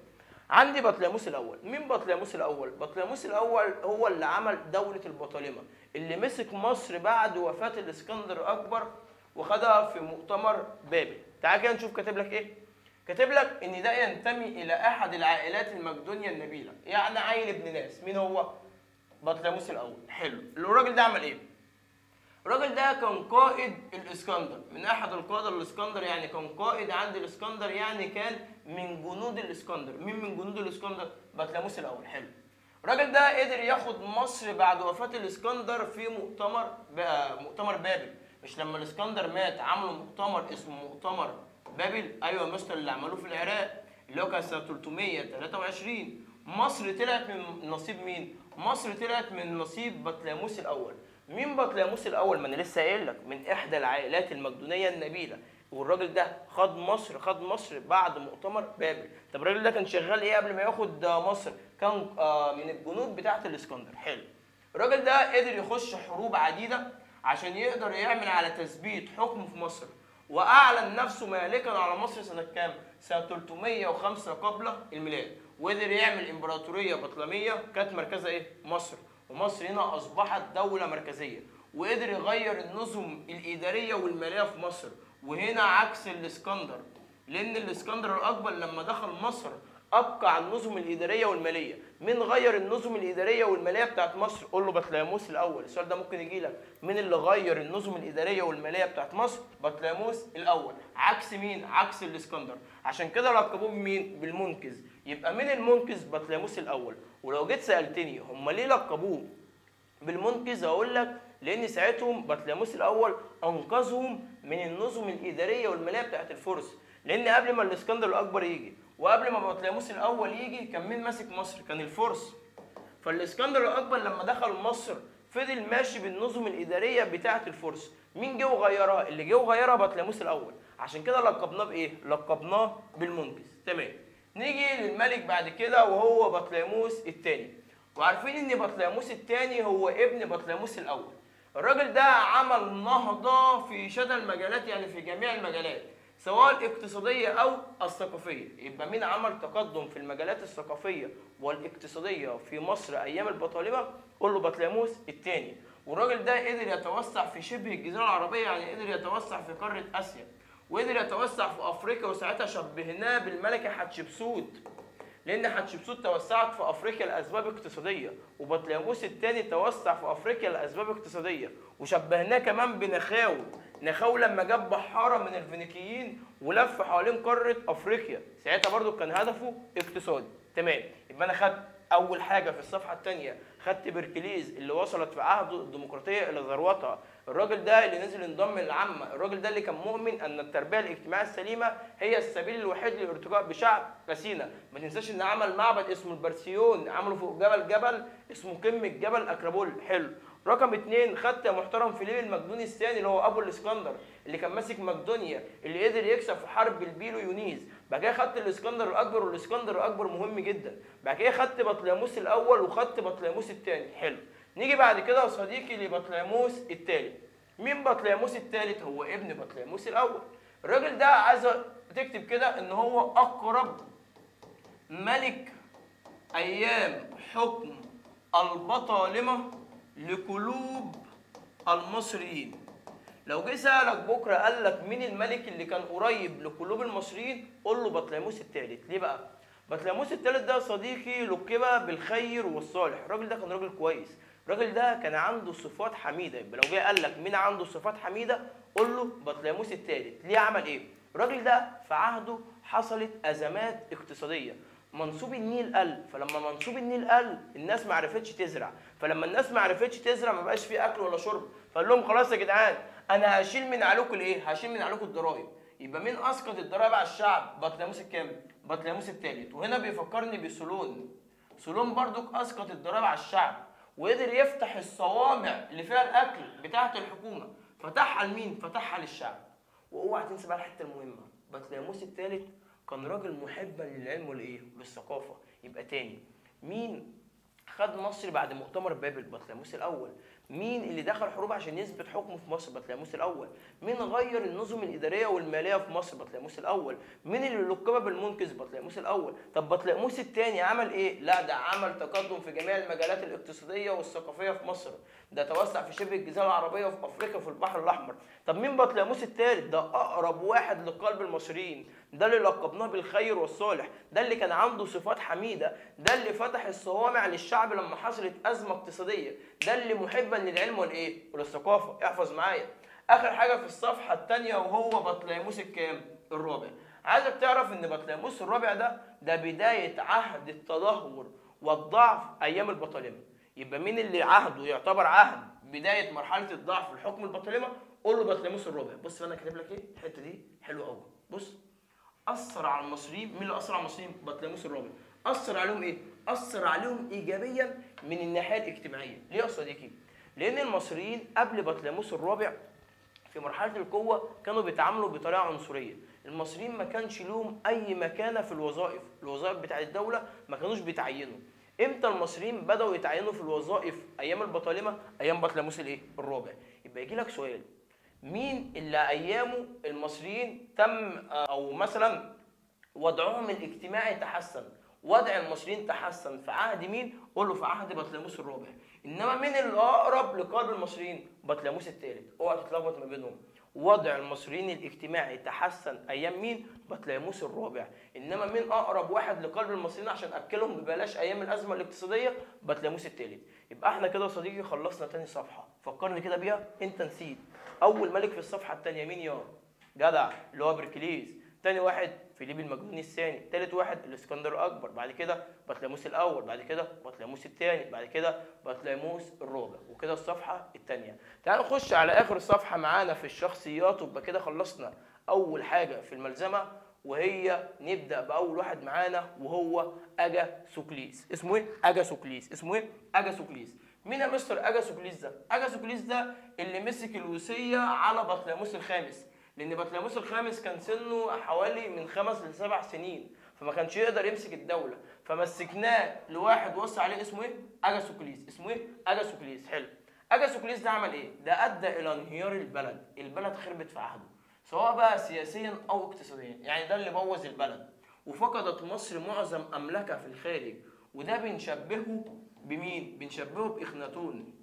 عندي بطليموس الاول. مين بطليموس الاول؟ بطليموس الاول هو اللي عمل دوله البطالمه اللي مسك مصر بعد وفاه الاسكندر الاكبر وخدها في مؤتمر بابل. تعال كده نشوف كاتب لك ايه. كاتب لك ان ده ينتمي الى احد العائلات المقدونيه النبيله، يعني عيل ابن ناس. مين هو؟ بطليموس الاول. حلو. الراجل ده عمل ايه؟ الراجل ده كان قائد الاسكندر، من احد القاده الاسكندر، يعني كان قائد عند الاسكندر، يعني كان من جنود الاسكندر. مين من جنود الاسكندر؟ بطليموس الاول. حلو. الراجل ده قدر ياخد مصر بعد وفاه الاسكندر في مؤتمر بابل. مش لما الاسكندر مات عملوا مؤتمر اسمه مؤتمر بابل؟ ايوه يا مستر، اللي عملوه في العراق، اللي هو كان سنه 323. مصر طلعت من نصيب مين؟ مصر طلعت من نصيب بطليموس الاول. مين بطليموس الاول؟ ما انا لسه قايل لك من احدى العائلات المقدونيه النبيله، والراجل ده خد مصر بعد مؤتمر بابل. طب الراجل ده كان شغال ايه قبل ما ياخد مصر؟ كان من الجنود بتاعه الاسكندر. حلو. الراجل ده قدر يخش حروب عديده عشان يقدر يعمل على تثبيت حكمه في مصر، واعلن نفسه مالكا على مصر سنه كام؟ سنه 305 قبل الميلاد. وقدر يعمل امبراطوريه بطلميه كانت مركزها ايه؟ مصر. ومصر هنا اصبحت دوله مركزيه. وقدر يغير النظم الاداريه والماليه في مصر، وهنا عكس الاسكندر، لان الاسكندر الاكبر لما دخل مصر ابقى على النظم الاداريه والماليه. مين غير النظم الاداريه والماليه بتاعت مصر؟ قول له بطليموس الاول. السؤال ده ممكن يجي لك، مين اللي غير النظم الاداريه والماليه بتاعت مصر؟ بطليموس الاول. عكس مين؟ عكس الاسكندر. عشان كده لقبوه بمين؟ بالمنقذ. يبقى مين المنقذ؟ بطليموس الاول. ولو جيت سالتني هم ليه لقبوه بالمنقذ، هقول لك لان ساعتهم بطليموس الاول انقذهم من النظم الاداريه والماليه بتاعت الفرس. لان قبل ما الاسكندر الاكبر يجي وقبل ما بطليموس الاول يجي كان مين ماسك مصر؟ كان الفرس. فالاسكندر الاكبر لما دخل مصر فضل ماشي بالنظم الاداريه بتاعه الفرس. مين جه وغيرها؟ اللي جه وغيرها بطليموس الاول. عشان كده لقبناه بايه؟ لقبناه بالمنقذ. تمام. نيجي للملك بعد كده وهو بطليموس الثاني. وعارفين ان بطليموس الثاني هو ابن بطليموس الاول. الراجل ده عمل نهضه في شتى المجالات، يعني في جميع المجالات سواء الاقتصادية أو الثقافية. يبقى مين عمل تقدم في المجالات الثقافية والاقتصادية في مصر أيام البطالمة؟ قول له بطليموس الثاني. والراجل ده قدر يتوسع في شبه الجزيرة العربية، يعني قدر يتوسع في قارة آسيا، وقدر يتوسع في أفريقيا، وساعتها شبهناه بالملكة حتشبسوت، لأن حتشبسوت توسعت في أفريقيا لأسباب اقتصادية، وبطليموس الثاني توسع في أفريقيا لأسباب اقتصادية. وشبهناه كمان بنخاو. نخاو لما جاب بحارة من الفينيقيين ولف حوالين قارة أفريقيا، ساعتها برضو كان هدفه اقتصادي. تمام. يبقى أنا خدت أول حاجة في الصفحة الثانية، خدت بيركليز اللي وصلت في عهده الديمقراطية إلى ذروتها. الراجل ده اللي نزل انضم للعامة. الراجل ده اللي كان مؤمن أن التربية الاجتماعية السليمة هي السبيل الوحيد للارتقاء بشعب أثينا. ما تنساش إن عمل معبد اسمه البرسيون، عمله فوق جبل اسمه قمة جبل أكرابول. حلو. رقم 2، خدت يا محترم فيليب المقدوني الثاني اللي هو ابو الاسكندر، اللي كان ماسك مقدونيا، اللي قدر يكسب في حرب البيلو يونيز. بعد كده خدت الاسكندر الاكبر، والاسكندر الاكبر مهم جدا. بعد كده خدت بطليموس الاول وخدت بطليموس الثاني. حلو. نيجي بعد كده يا صديقي لبطليموس الثالث. مين بطليموس الثالث؟ هو ابن بطليموس الاول. الراجل ده عايز تكتب كده ان هو اقرب ملك ايام حكم البطالمه لقلوب المصريين. لو جه سألك بكره قال لك مين الملك اللي كان قريب لقلوب المصريين؟ قول له بطليموس الثالث. ليه بقى؟ بطليموس الثالث ده يا صديقي لقب بالخير والصالح. الراجل ده كان راجل كويس، الراجل ده كان عنده صفات حميده. يبقى لو جه قال لك مين عنده صفات حميده قول له بطليموس الثالث. ليه؟ عمل ايه؟ الراجل ده في عهده حصلت ازمات اقتصاديه، منسوب النيل قل. فلما منسوب النيل قل الناس ما عرفتش تزرع، فلما الناس ما عرفتش تزرع ما بقاش في اكل ولا شرب. فقال لهم خلاص يا جدعان انا هشيل من عليكم الايه؟ هشيل من عليكم الضرايب. يبقى مين اسقط الضرايب على الشعب؟ بطليموس الكام؟ بطليموس الثالث. وهنا بيفكرني بسولون. سولون برضك اسقط الضرايب على الشعب وقدر يفتح الصوامع اللي فيها الاكل بتاعه الحكومه. فتحها لمين؟ فتحها للشعب. واوعى تنسى بقى الحته المهمه، بطليموس الثالث كان راجل محبا للعلم والايه؟ والثقافه. يبقى تاني، مين خد مصر بعد مؤتمر بابل؟ بطليموس الاول. مين اللي دخل حروب عشان يثبت حكمه في مصر؟ بطليموس الاول. مين غير النظم الاداريه والماليه في مصر؟ بطليموس الاول. مين اللي لقب بالمنقذ؟ بطليموس الاول. طب بطليموس الثاني عمل ايه؟ لا ده عمل تقدم في جميع المجالات الاقتصاديه والثقافيه في مصر، ده توسع في شبه الجزيره العربيه وفي افريقيا وفي البحر الاحمر. طب مين بطليموس الثالث؟ ده اقرب واحد لقلب المصريين، ده اللي لقبناه بالخير والصالح، ده اللي كان عنده صفات حميده، ده اللي فتح الصوامع للشعب لما حصلت ازمه اقتصاديه، ده اللي محبا للعلم والايه وللثقافه. احفظ معايا اخر حاجه في الصفحه الثانيه وهو بطليموس الكام؟ الرابع. عايزك تعرف ان بطليموس الرابع ده بدايه عهد التدهور والضعف ايام البطالمه. يبقى مين اللي عهده يعتبر عهد بدايه مرحله الضعف في الحكم البطالمه؟ قول له بطليموس الرابع. بص انا كاتب لك ايه الحته دي حلوه قوي. بص، اثر على المصريين. مين اللي اثر على المصريين؟ بطليموس الرابع. اثر عليهم ايه؟ اثر عليهم ايجابيا من الناحيه الاجتماعيه. ليه يا صديقي؟ لان المصريين قبل بطليموس الرابع في مرحله القوه كانوا بيتعاملوا بطريقه عنصريه. المصريين ما كانش لهم اي مكانه في الوظائف بتاعت الدوله، ما كانوش بيتعينوا. امتى المصريين بداوا يتعينوا في الوظائف؟ ايام البطالمه، ايام بطليموس الايه؟ الرابع. يبقى يجي لك سؤال، مين اللي ايامه المصريين تم او مثلا وضعهم الاجتماعي تحسن؟ وضع المصريين تحسن في عهد مين؟ قول له في عهد بطليموس الرابع. انما مين اللي اقرب لقلب المصريين؟ بطليموس الثالث. اوعى تتلخبط ما بينهم. وضع المصريين الاجتماعي تحسن ايام مين؟ بطليموس الرابع. انما مين اقرب واحد لقلب المصريين عشان اكلهم ببلاش ايام الازمه الاقتصاديه؟ بطليموس الثالث. يبقى احنا كده يا صديقي خلصنا تاني صفحه. فكرني كده بيها، انت نسيت اول ملك في الصفحه الثانيه مين يا جدع؟ اللي هو بركليز. تاني واحد فيليب المجنون الثاني. تالت واحد الاسكندر الاكبر. بعد كده بطليموس الاول. بعد كده بطليموس الثاني. بعد كده بطليموس الرابع. وكده الصفحه الثانيه. تعال نخش على اخر صفحه معانا في الشخصيات، ويبقى كده خلصنا اول حاجه في الملزمه، وهي نبدا باول واحد معانا وهو اجاسوكليس. اسمه ايه؟ اجاسوكليس. اسمه ايه؟ اجاسوكليس. مين يا مستر اجاسوكليس ده؟ اجاسوكليس ده اللي مسك الوصيه على بطليموس الخامس، لان بطليموس الخامس كان سنه حوالي من 5 ل7 سنين، فما كانش يقدر يمسك الدوله، فمسكناه لواحد وصى عليه. اسمه ايه؟ اجاسوكليس. اسمه ايه؟ اجاسوكليس. حلو. اجاسوكليس ده عمل ايه؟ ده ادى الى انهيار البلد خربت في عهده، سواء بقى سياسيا او اقتصاديا. يعني ده اللي بوظ البلد، وفقدت مصر معظم املاكها في الخارج. وده بنشبهه بمين؟ بنشبهه باخناتون،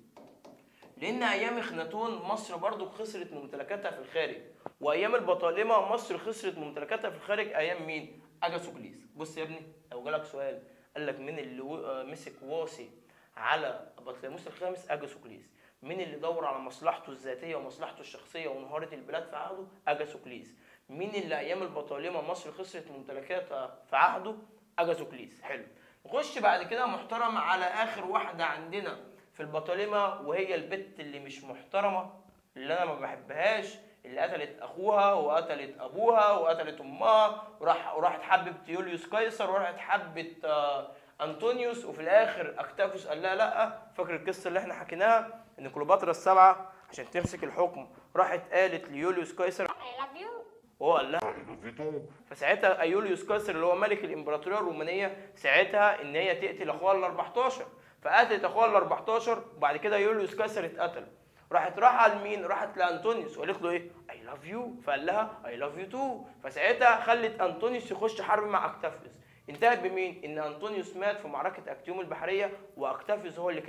لان ايام اخناتون مصر برضو خسرت ممتلكاتها في الخارج، وايام البطالمه مصر خسرت ممتلكاتها في الخارج ايام مين؟ اجاسوكليس. بص يا ابني، لو جالك سؤال قال لك مين اللي مسك واصي على بطليموس الخامس؟ اجاسوكليس. مين اللي دور على مصلحته الذاتيه ومصلحته الشخصيه وانهارت البلاد في عهده؟ اجاسوكليس. مين اللي ايام البطالمه مصر خسرت ممتلكاتها في عهده؟ اجاسوكليس. حلو. نخش بعد كده محترم على اخر واحده عندنا في البطالمه، وهي البت اللي مش محترمه، اللي انا ما بحبهاش، اللي قتلت اخوها وقتلت ابوها وقتلت امها وراحت حبت يوليوس قيصر وراحت حبت انطونيوس، وفي الاخر اكتافيوس قال لها لا. فاكر القصه اللي احنا حكيناها ان كليوباترا السبعه عشان تمسك الحكم راحت قالت ليوليوس قيصر وهو قال لها فساعتها يوليوس قيصر اللي هو ملك الامبراطوريه الرومانيه ساعتها ان هي تقتل اخوها ال 14، فقتلت اخوها ال 14. وبعد كده يوليوس قيصر اتقتل، راحت راحه لمين؟ راحت لانطونيوس وقالت له ايه؟ اي لاف يو، فقال لها اي لاف يو تو. فساعتها خلت انطونيوس يخش حرب مع اكتافيوس. انتهت بمين؟ ان انطونيوس مات في معركه اكتيوم البحريه واكتافيوس هو اللي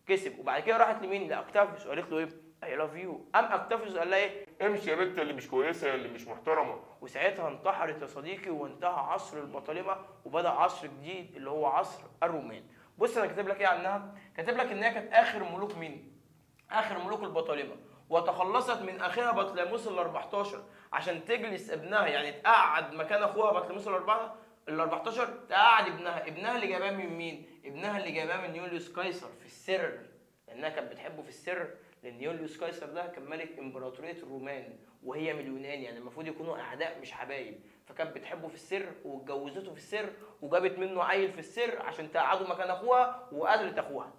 كسب. وبعد كده راحت لمين؟ لاكتافيوس وقالت له ايه؟ اي لاف يو. قام اكتافيوس قال لها ايه؟ امشي يا بنت اللي مش كويسه اللي مش محترمه. وساعتها انتحرت يا صديقي، وانتهى عصر البطالمه وبدا عصر جديد اللي هو عصر الرومان. بص انا كاتب لك ايه عنها؟ كاتب لك ان هي كانت اخر ملوك مين؟ اخر ملوك البطالمه، وتخلصت من اخيها بطليموس ال 14 عشان تجلس ابنها، يعني تقعد مكان اخوها بطليموس ال 14 تقعد ابنها اللي جابها من مين؟ ابنها اللي جابها من يوليوس قيصر في السر، لانها كانت بتحبه في السر، لان يوليوس قيصر ده كان ملك امبراطوريه الرومان وهي من اليونان، يعني المفروض يكونوا اعداء مش حبايب، فكانت بتحبه في السر واتجوزته في السر وجابت منه عيل في السر عشان تقعده مكان اخوها وقتلت اخوها.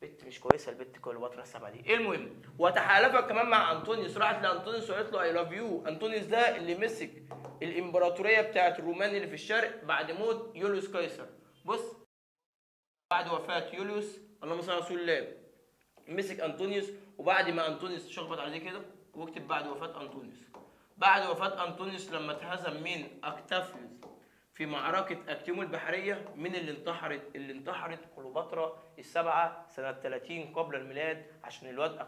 بنت مش كويسه البنت كليوباترا السبعه دي. المهم وتحالفت كمان مع انطونيوس، راحت لانطونيوس وقالت له اي لاف يو. انطونيوس ده اللي مسك الامبراطوريه بتاعت الرومان اللي في الشرق بعد موت يوليوس قيصر. بص، بعد وفاه يوليوس اللهم صل على رسول الله مسك انطونيوس، وبعد ما انطونيوس شخبط عليه كده واكتب بعد وفاه انطونيوس. بعد وفاه انطونيوس لما اتهزم مين؟ اكتافيوس في معركة أكتيوم البحرية. من اللي انتحرت؟ اللي انتحرت كليوباترا السبعة سنة 30 قبل الميلاد، عشان الواد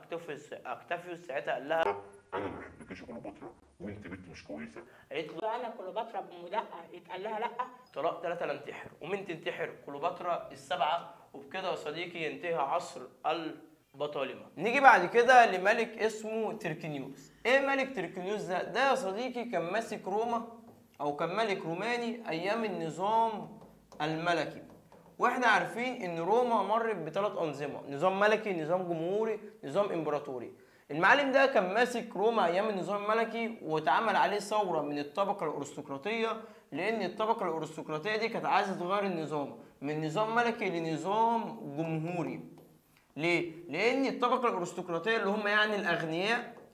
أكتافيوس ساعتها قال لها انا ما بحبكيش يا كليوباترا، وانت بنت مش كويسه. قالت له انا كليوباترا بمدقه يتقال لها لا؟ طلاق 3 لا انتحر، ومن تنتحر كليوباترا السبعة. وبكده يا صديقي ينتهي عصر البطالمة. نيجي بعد كده لملك اسمه تركنيوس. ايه ملك تركنيوس ده؟ ده يا صديقي كان ماسك روما، او كان ملك روماني ايام النظام الملكي. واحنا عارفين ان روما مرت بثلاث انظمه، نظام ملكي، نظام جمهوري، نظام امبراطوري. المعلم ده كان ماسك روما ايام النظام الملكي، واتعمل عليه ثوره من الطبقه الارستقراطيه، لان الطبقه الارستقراطيه دي كانت عايزه تغير النظام من نظام ملكي لنظام جمهوري. ليه؟ لان الطبقه الارستقراطيه اللي هم يعني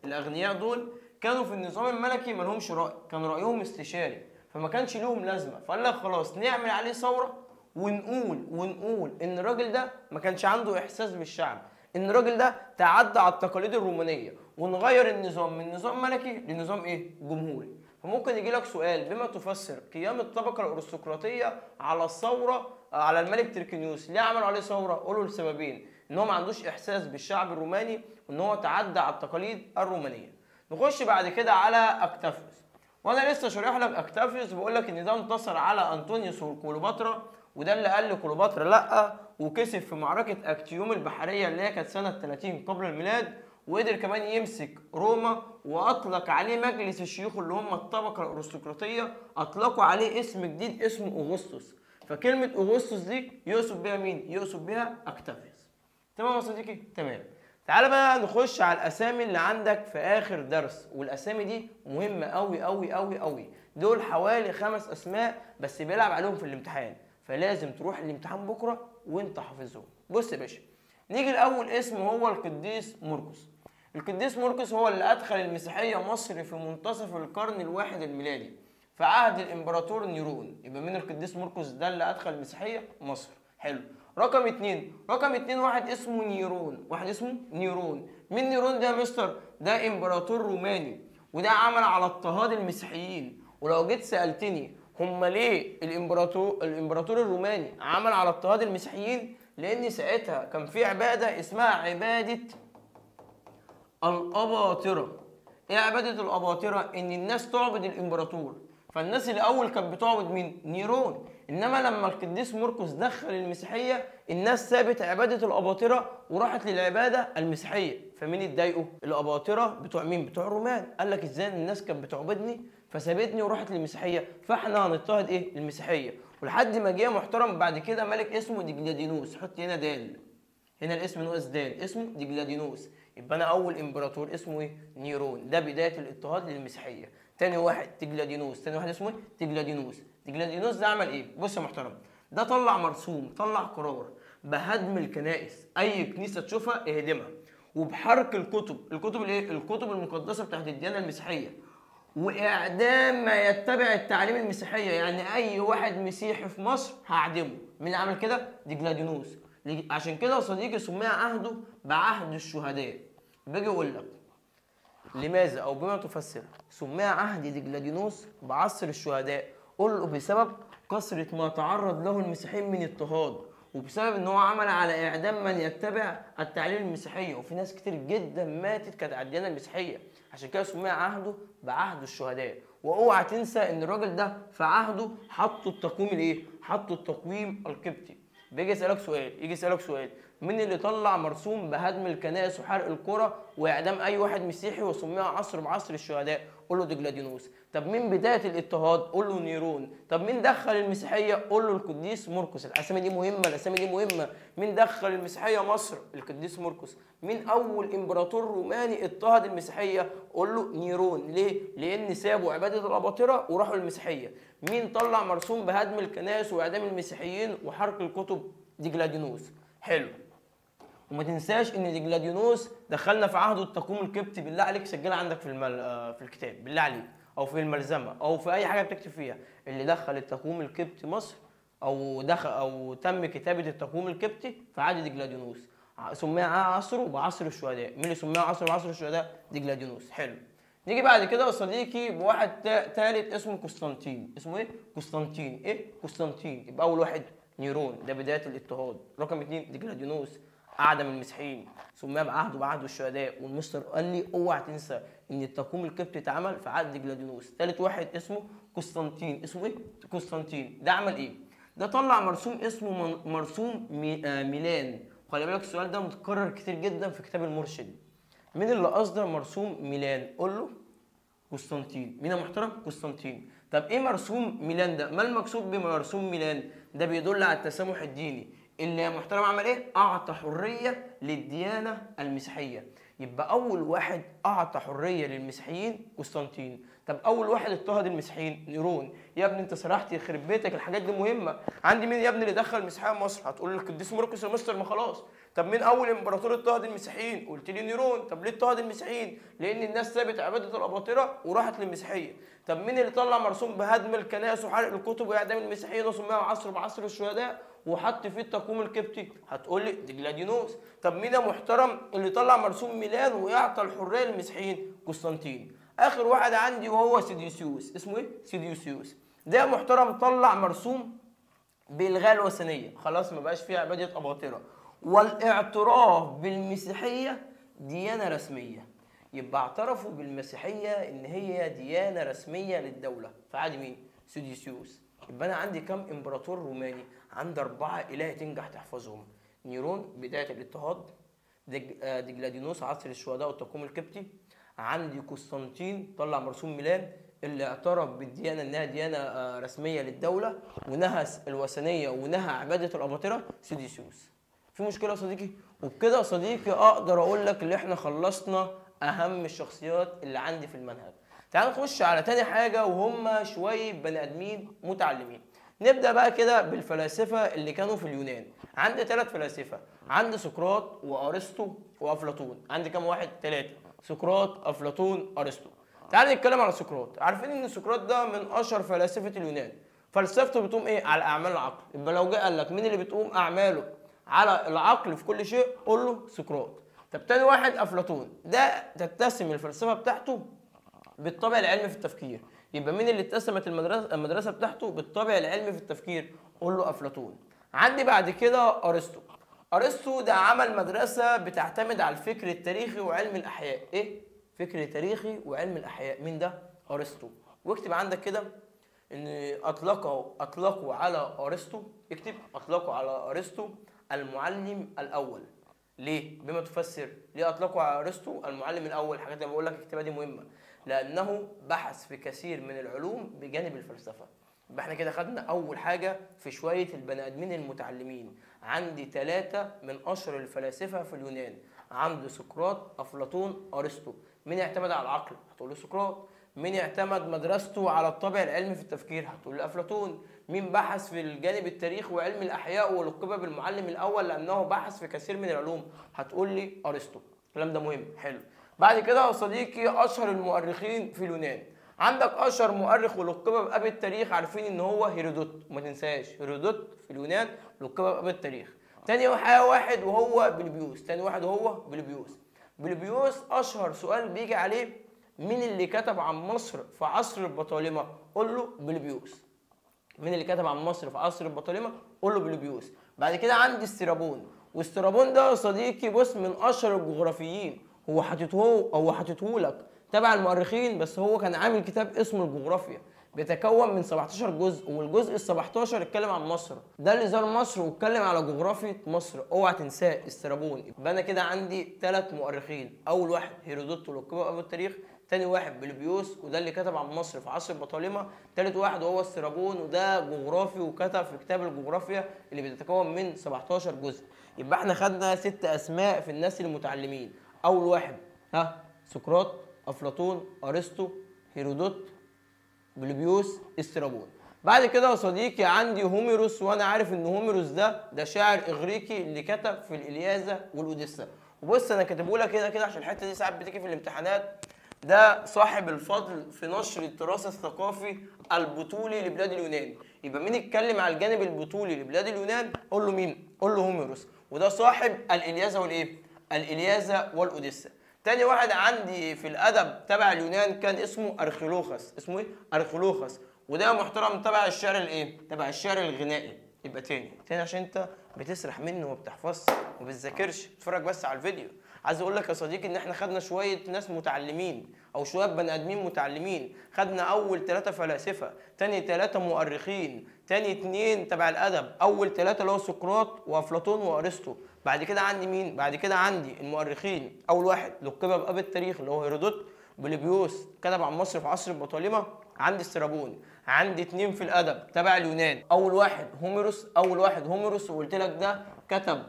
الاغنياء دول كانوا في النظام الملكي ما لهمش راي، كان رايهم استشاري، فما كانش ليهم لازمه. فقال لك خلاص نعمل عليه ثوره ونقول ان الراجل ده ما كانش عنده احساس بالشعب، ان الراجل ده تعدى على التقاليد الرومانيه، ونغير النظام من نظام ملكي لنظام ايه؟ جمهوري. فممكن يجي لك سؤال: بما تفسر قيام الطبقه الارستقراطيه على الثوره على الملك تركنيوس؟ ليه عملوا عليه ثوره؟ قولوا لسببين: ان هو ما عندوش احساس بالشعب الروماني، وان هو تعدى على التقاليد الرومانيه. نخش بعد كده على اكتافيوس. وانا لسه شارح لك اكتافيوس بقول لك ان ده انتصر على انطونيوس وكليوباترا، وده اللي قال لكليوباترا لا، وكسب في معركه اكتيوم البحريه اللي هي كانت سنه 30 قبل الميلاد. وقدر كمان يمسك روما، واطلق عليه مجلس الشيوخ اللي هم الطبقه الارستقراطيه، اطلقوا عليه اسم جديد اسمه اوغسطس. فكلمه اوغسطس دي يقصد بها مين؟ يقصد بها اكتافيوس. تمام يا صديقي؟ تمام. تعال بقى نخش على الاسامي اللي عندك في اخر درس، والاسامي دي مهمه قوي قوي قوي قوي. دول حوالي 5 اسماء بس بيلعب عليهم في الامتحان، فلازم تروح الامتحان بكره وانت حافظهم. بص يا باشا، نيجي لاول اسم هو القديس مرقس. القديس مرقس هو اللي ادخل المسيحيه مصر في منتصف القرن الواحد الميلادي في عهد الامبراطور نيرون. يبقى مين القديس مرقس ده اللي ادخل المسيحيه مصر؟ حلو. رقم اتنين واحد اسمه نيرون. مين نيرون ده يا مستر؟ ده امبراطور روماني، وده عمل على اضطهاد المسيحيين. ولو جيت سألتني هم ليه الامبراطور الروماني عمل على اضطهاد المسيحيين؟ لان ساعتها كان في عبادة اسمها عبادة الأباطرة. ايه عبادة الأباطرة؟ ان الناس تعبد الامبراطور. فالناس الاول كانت بتعبد مين؟ نيرون. انما لما القديس مرقس دخل المسيحيه، الناس سابت عباده الاباطره وراحت للعباده المسيحيه. فمين اتضايقوا؟ الاباطره بتوع مين؟ بتوع الرومان. قال لك ازاي الناس كانت بتعبدني فسابتني وراحت للمسيحيه، فاحنا هنضطهد ايه؟ المسيحيه. ولحد ما جه محترم بعد كده ملك اسمه ديجلادينوس. حط هنا دال، هنا الاسم ناقص دال، اسمه ديجلادينوس. يبقى انا اول امبراطور اسمه ايه؟ نيرون. ده بدايه الاضطهاد للمسيحيه. تاني واحد تيجلادينوس. تاني واحد اسمه ايه؟ تيجلادينوس ده عمل ايه؟ بص يا محترم، ده طلع مرسوم، طلع قرار بهدم الكنائس. اي كنيسه تشوفها اهدمها، وبحرق الكتب الايه؟ الكتب المقدسه بتاعت الديانه المسيحيه، واعدام ما يتبع التعليم المسيحيه. يعني اي واحد مسيحي في مصر هعدمه. مين اللي عمل كده؟ ديجلادينوس. عشان كده يا صديقي سمي عهده بعهد الشهداء. باجي اقول لك لماذا او بما تفسر سمي عهد ديجلادينوس بعصر الشهداء؟ قول له بسبب كثرة ما تعرض له المسيحيين من اضطهاد، وبسبب ان هو عمل على اعدام من يتبع التعليم المسيحيه، وفي ناس كتير جدا ماتت كانت على الديانه المسيحيه. عشان كده سمي عهده بعهد الشهداء. واوعى تنسى ان الراجل ده في عهده حطوا التقويم الايه؟ حطوا التقويم القبطي. يجي يسالك سؤال: مين اللي طلع مرسوم بهدم الكنائس وحرق القرى واعدام اي واحد مسيحي وسميها عصر بعصر الشهداء؟ قول له ديجلادينوس. طب مين بدايه الاضطهاد؟ قول له نيرون. طب مين دخل المسيحيه؟ قول له القديس مرقس. الاسامي دي مهمه. مين دخل المسيحيه مصر؟ القديس مرقس. مين اول امبراطور روماني اضطهد المسيحيه؟ قول له نيرون. ليه؟ لان سابوا عباده الاباطره وراحوا المسيحيه. مين طلع مرسوم بهدم الكنائس واعدام المسيحيين وحرق الكتب؟ ديجلادينوس. حلو. وما تنساش ان ديجلادينوس دخلنا في عهده التقويم القبطي. بالله عليك سجلها عندك في الكتاب، بالله عليك، او في الملزمه، او في اي حاجه بتكتب فيها. اللي دخل التقويم القبطي مصر او تم كتابه التقويم القبطي في عهد ديجلادينوس. سميها عصره بعصر الشهداء. مين اللي سميها عصره بعصر الشهداء؟ ديجلادينوس. حلو. نيجي بعد كده يا صديقي بواحد ثالث اسمه قسطنطين. اسمه ايه؟ قسطنطين. يبقى اول واحد نيرون، ده بدايه الاضطهاد. رقم 2 ديجلادينوس. اعدم المسيحيين سميها بعهد الشهداء. والمستر قال لي اوعى تنسى ان التقويم القبطي اتعمل في عهد دقلادينوس. ثالث واحد اسمه قسطنطين. اسمه ايه؟ قسطنطين. ده عمل ايه؟ ده طلع مرسوم اسمه مرسوم ميلان. خلي بالك السؤال ده متكرر كتير جدا في كتاب المرشد. مين اللي اصدر مرسوم ميلان؟ قول له قسطنطين. مين يا محترم؟ قسطنطين. طب ايه مرسوم ميلان ده؟ ما المقصود بمرسوم ميلان؟ ده بيدل على التسامح الديني. اللي يا محترم عمل ايه؟ اعطى حريه للديانه المسيحيه. يبقى اول واحد اعطى حريه للمسيحيين قسطنطين. طب اول واحد اضطهد المسيحيين؟ نيرون. يا ابني انت سرحت، يخرب بيتك، الحاجات دي مهمه. عندي مين يا ابني اللي دخل المسيحيه مصر؟ هتقول لي القديس مرقس يا مستر. ما خلاص. طب مين اول امبراطور اضطهد المسيحيين؟ قلت لي نيرون. طب ليه اضطهد المسيحيين؟ لان الناس سابت عباده الاباطره وراحت للمسيحيه. طب مين اللي طلع مرسوم بهدم الكنائس وحرق الكتب واعدام المسيحيين وسماه عصر بعصر الشهداء وحط فيه التقويم القبطي؟ هتقول لي دقلادينوس. طب مين يا محترم اللي طلع مرسوم ميلان ويعطى الحريه للمسيحيين؟ قسطنطين. اخر واحد عندي وهو سيديوسيوس. اسمه ايه؟ سيديوسيوس. ده يا محترم طلع مرسوم بالغاء الوثنيه، خلاص ما بقاش فيها عباده اباطره والاعتراف بالمسيحيه ديانه رسميه. يبقى اعترفوا بالمسيحيه ان هي ديانه رسميه للدوله في عهد مين؟ سيديوسيوس. يبقى انا عندي كم امبراطور روماني؟ عندي 4 اله تنجح تحفظهم. نيرون بدايه الاضطهاد، دقلادينوس عصر الشهداء والتقويم القبطي، عندي قسطنطين طلع مرسوم ميلان اللي اعترف بالديانه انها ديانه رسميه للدوله ونهى الوثنيه ونهى عباده الاباطره سيديوسيوس. في مشكله يا صديقي؟ وبكده يا صديقي اقدر اقول لك ان احنا خلصنا اهم الشخصيات اللي عندي في المنهج. تعال نخش على تاني حاجه وهم شويه بني ادمين متعلمين. نبدا بقى كده بالفلاسفه اللي كانوا في اليونان. عندي 3 فلاسفه، عندي سقراط وارسطو وافلاطون. عندي كام واحد؟ 3. سقراط، افلاطون، ارسطو. تعال نتكلم على سقراط. عارفين ان سقراط ده من اشهر فلاسفه اليونان. فلسفته بتقوم ايه؟ على اعمال العقل. يبقى لو جه قال لك مين اللي بتقوم اعماله على العقل في كل شيء؟ قول له سقراط. طب تاني واحد افلاطون. ده تتسم الفلسفه بتاعته بالطابع العلمي في التفكير. يبقى مين اللي اتسمت المدرسه بتاعته بالطابع العلمي في التفكير؟ قول له افلاطون. عندي بعد كده ارسطو. ارسطو ده عمل مدرسه بتعتمد على الفكر التاريخي وعلم الاحياء. ايه؟ فكر تاريخي وعلم الاحياء. مين ده؟ ارسطو. واكتب عندك كده ان اطلقوا على ارسطو، اكتب اطلقوا على ارسطو المعلم الاول. ليه؟ بما تفسر ليه اطلقوا على ارسطو المعلم الاول. الحاجات اللي بقول لك اكتبها دي مهمه، لانه بحث في كثير من العلوم بجانب الفلسفه. يبقى احنا كده خدنا اول حاجه في شويه البني ادمين المتعلمين. عندي 3 من اشهر الفلاسفه في اليونان. عندي سقراط، افلاطون، ارسطو. مين اعتمد على العقل؟ هتقول له سقراط. مين اعتمد مدرسته على الطابع العلمي في التفكير؟ هتقول له افلاطون. مين بحث في الجانب التاريخي وعلم الاحياء ولقب بالمعلم الاول لانه بحث في كثير من العلوم؟ هتقول لي ارسطو. الكلام ده مهم. حلو. بعد كده يا صديقي اشهر المؤرخين في اليونان. عندك اشهر مؤرخ ولقب باب التاريخ، عارفين ان هو هيرودوت. وما تنساش هيرودوت في اليونان لقب باب التاريخ. تاني واحد وهو بلبيوس. تاني واحد وهو بلبيوس. بلبيوس اشهر سؤال بيجي عليه مين اللي كتب عن مصر في عصر البطالمه؟ قول له بلبيوس. مين اللي كتب عن مصر في عصر البطالمه؟ قول له بلبيوس. بعد كده عندي استرابون. واسترابون ده يا صديقي بص من اشهر الجغرافيين. هو حاطته لك تبع المؤرخين، بس هو كان عامل كتاب اسمه الجغرافيا بيتكون من 17 جزء، والجزء ال 17 اتكلم عن مصر. ده اللي زار مصر واتكلم على جغرافيا مصر. اوعى تنساه استرابون. يبقى انا كده عندي 3 مؤرخين. اول واحد هيرودوت ولقب ابو التاريخ، تاني واحد بلبيوس وده اللي كتب عن مصر في عصر البطالمه، تالت واحد هو استرابون وده جغرافي وكتب في كتاب الجغرافيا اللي بيتكون من 17 جزء. يبقى احنا خدنا 6 اسماء في الناس المتعلمين. اول واحد سقراط، افلاطون، ارسطو، هيرودوت، بلبيوس، استرابون. بعد كده يا صديقي عندي هوميروس. وانا عارف ان هوميروس ده شاعر اغريقي اللي كتب في الالياذه والاوديسا. وبص انا كاتبه لك كده عشان الحته دي ساعات بتيجي في الامتحانات. ده صاحب الفضل في نشر التراث الثقافي البطولي لبلاد اليونان. يبقى مين اتكلم على الجانب البطولي لبلاد اليونان؟ قول له مين؟ قول له هوميروس. وده صاحب الالياذه والايه؟ الالياذه والاوديسا. تاني واحد عندي في الادب تبع اليونان كان اسمه ارخيلوخس. اسمه ايه؟ ارخيلوخس. وده محترم تبع الشعر الايه؟ تبع الشعر الغنائي. يبقى تاني عشان انت بتسرح منه وما بتحفظش وما بتذاكرش، اتفرج بس على الفيديو. عايز اقول لك يا صديقي ان احنا خدنا شويه ناس متعلمين او شويه بني ادمين متعلمين. خدنا اول 3 فلاسفه، تاني 3 مؤرخين، تاني 2 تبع الادب، اول 3 اللي هو سقراط وافلاطون وارسطو. بعد كده عندي مين؟ بعد كده عندي المؤرخين. اول واحد لقب بأب التاريخ اللي هو هيرودوت، بوليبيوس كتب عن مصر في عصر البطالمه. عندي استرابون. عندي 2 في الادب تبع اليونان، اول واحد هوميروس وقلت لك ده كتب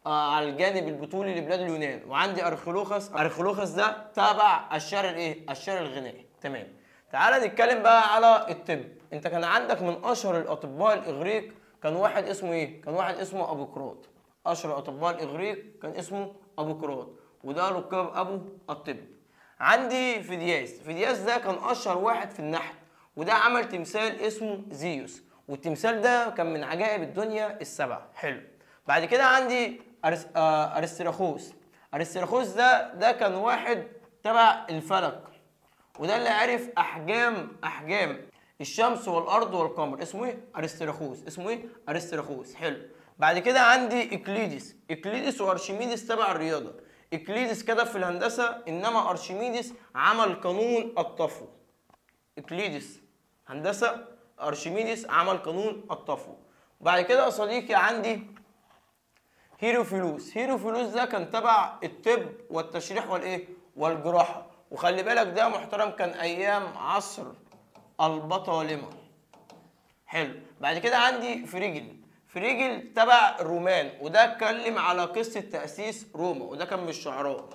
على الجانب البطولي لبلاد اليونان. وعندي ارخلوخس ده تبع الشعر الايه؟ الشعر الغنائي. تمام. تعال نتكلم بقى على الطب. انت كان عندك من اشهر الاطباء الاغريق كان واحد اسمه ايه؟ كان واحد اسمه ابوقراط. اشهر الاطباء الاغريق كان اسمه ابوقراط، وده لقب ابو الطب. عندي فيدياس ده كان اشهر واحد في النحت، وده عمل تمثال اسمه زيوس، والتمثال ده كان من عجائب الدنيا السبع. حلو. بعد كده عندي ارستراخوس ده كان واحد تبع الفلك، وده اللي عرف احجام الشمس والارض والقمر. اسمه ايه؟ ارستراخوس. حلو. بعد كده عندي اقليدس وارشميدس تبع الرياضه. اقليدس كتب في الهندسه، انما ارشميدس عمل قانون الطفو. اقليدس هندسه، ارشميدس عمل قانون الطفو. بعد كده يا صديقي عندي هيروفيلوس ده كان تبع الطب والتشريح والايه؟ والجراحه. وخلي بالك ده محترم كان ايام عصر البطالمه. حلو. بعد كده عندي فريجل تبع الرومان، وده اتكلم على قصه تاسيس روما، وده كان من الشعراء.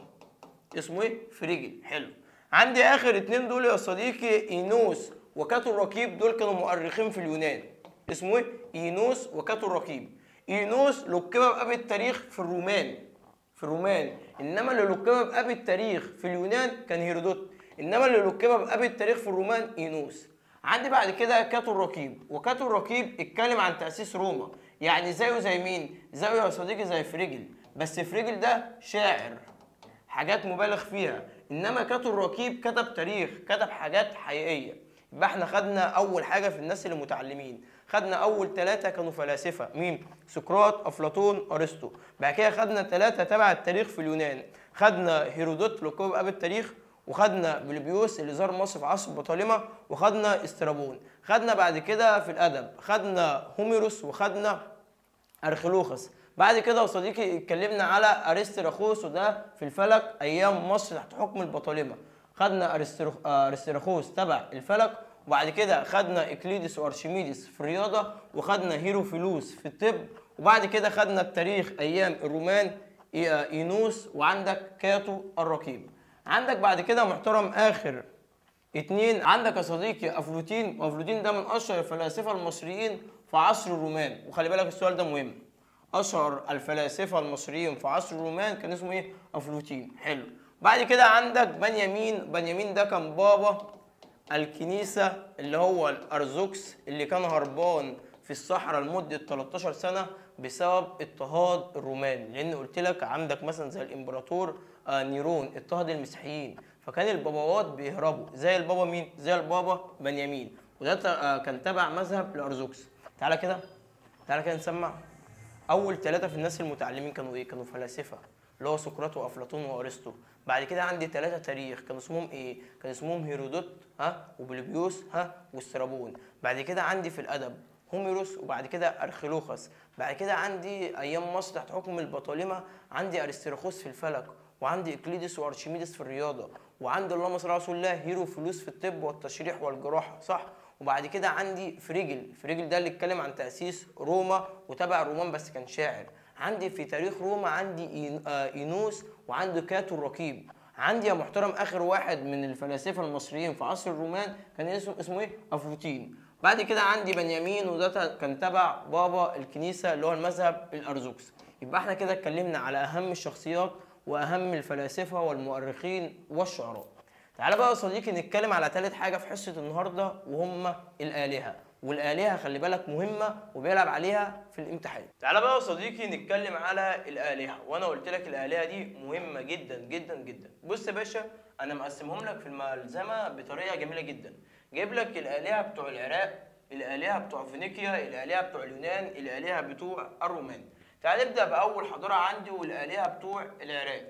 اسمه ايه؟ فريجل. حلو. عندي اخر 2 دول يا صديقي اينوس وكاتو الرقيب، دول كانوا مؤرخين في اليونان. اسمه ايه؟ اينوس وكاتو الرقيب. اينوس لقب بأب التاريخ في الرومان، انما اللي لقب بأب التاريخ في اليونان كان هيرودوت، انما اللي لقب بأب التاريخ في الرومان اينوس. عندي بعد كده كاتو الرقيب، وكاتو الرقيب اتكلم عن تأسيس روما، يعني زيه زي مين؟ زيه يا صديقي زي فريجل، بس فريجل ده شاعر حاجات مبالغ فيها، انما كاتو الرقيب كتب تاريخ، كتب حاجات حقيقيه. يبقى احنا خدنا اول حاجه في الناس اللي متعلمين، خدنا اول 3 كانوا فلاسفه. مين؟ سقراط، افلاطون، ارسطو. بعد كده خدنا 3 تبع التاريخ في اليونان، خدنا هيرودوت لقب بأب التاريخ، وخدنا بوليبيوس اللي زار مصر في عصر البطالمه، وخدنا استرابون. خدنا بعد كده في الادب خدنا هوميروس وخدنا ارخلوخس. بعد كده يا صديقي اتكلمنا على ارستراخوس، وده في الفلك ايام مصر تحت حكم البطالمه. خدنا ارستراخوس تبع الفلك، وبعد كده خدنا اقليدس وارشميدس في الرياضه، وخدنا هيروفيلوس في الطب، وبعد كده خدنا التاريخ ايام الرومان اينوس، وعندك كاتو الرقيب. عندك بعد كده محترم اخر 2 عندك يا صديقي افلوتين ده من اشهر الفلاسفه المصريين في عصر الرومان. وخلي بالك السؤال ده مهم، اشهر الفلاسفه المصريين في عصر الرومان كان اسمه ايه؟ افلوتين. حلو. بعد كده عندك بنيامين ده كان بابا الكنيسه، اللي هو الارثوذكس، اللي كان هربان في الصحراء لمده 13 سنه بسبب اضطهاد الرومان، لان قلت لك عندك مثلا زي الامبراطور نيرون اضطهد المسيحيين، فكان الباباوات بيهربوا زي البابا مين؟ زي البابا بنيامين، وده كان تبع مذهب الارثوذكس. تعالى كده نسمع. اول 3 في الناس المتعلمين كانوا ايه؟ كانوا فلاسفه، اللي هو سقراط وافلاطون وارسطو. بعد كده عندي 3 تاريخ كانوا اسمهم ايه؟ كان اسمهم هيرودوت وبوليبيوس واسترابون. بعد كده عندي في الادب هوميروس، وبعد كده ارخلوخس. بعد كده عندي ايام مصر تحت حكم البطالمه عندي ارستراخوس في الفلك، وعندي اقليدس وارشميدس في الرياضه، وعندي اللهم صل على رسول الله هيروفيلوس في الطب والتشريح والجراحه، صح؟ وبعد كده عندي فريجل ده اللي اتكلم عن تأسيس روما وتبع الرومان بس كان شاعر. عندي في تاريخ روما عندي اينوس، وعندي كاتو الرقيب. عندي يا محترم اخر واحد من الفلاسفه المصريين في عصر الرومان كان اسمه ايه؟ افلوتين. بعد كده عندي بنيامين، وده كان تبع بابا الكنيسه اللي هو المذهب الارثوذكس. يبقى احنا كده اتكلمنا على اهم الشخصيات واهم الفلاسفه والمؤرخين والشعراء. تعالى بقى يا صديقي نتكلم على 3 حاجه في حصه النهارده، وهم الالهه. والالهه خلي بالك مهمه وبيلعب عليها في الامتحان. تعالى بقى يا صديقي نتكلم على الالهه، وانا قلت لك الالهه دي مهمه جدا جدا جدا. بص يا باشا، انا مقسمهم لك في الملزمه بطريقه جميله جدا. جايب لك الالهه بتوع العراق، الالهه بتوع فينيقيا، الالهه بتوع اليونان، الالهه بتوع الرومان. تعال نبدا باول حضاره عندي والالهه بتوع العراق.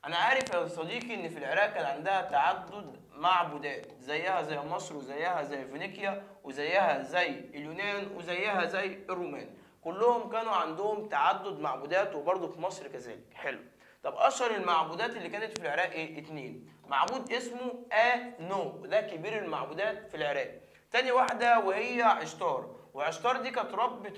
انا عارف يا صديقي ان في العراق كان عندها تعدد معبودات زيها زي مصر وزيها زي فينيقيا وزيها زي اليونان وزيها زي الرومان، كلهم كانوا عندهم تعدد معبودات، وبرضه في مصر كذلك. حلو. طب اشهر المعبودات اللي كانت في العراق ايه؟ 2. معبود اسمه آنو، وده كبير المعبودات في العراق. تاني واحده وهي عشتار، وعشتار دي كانت ربة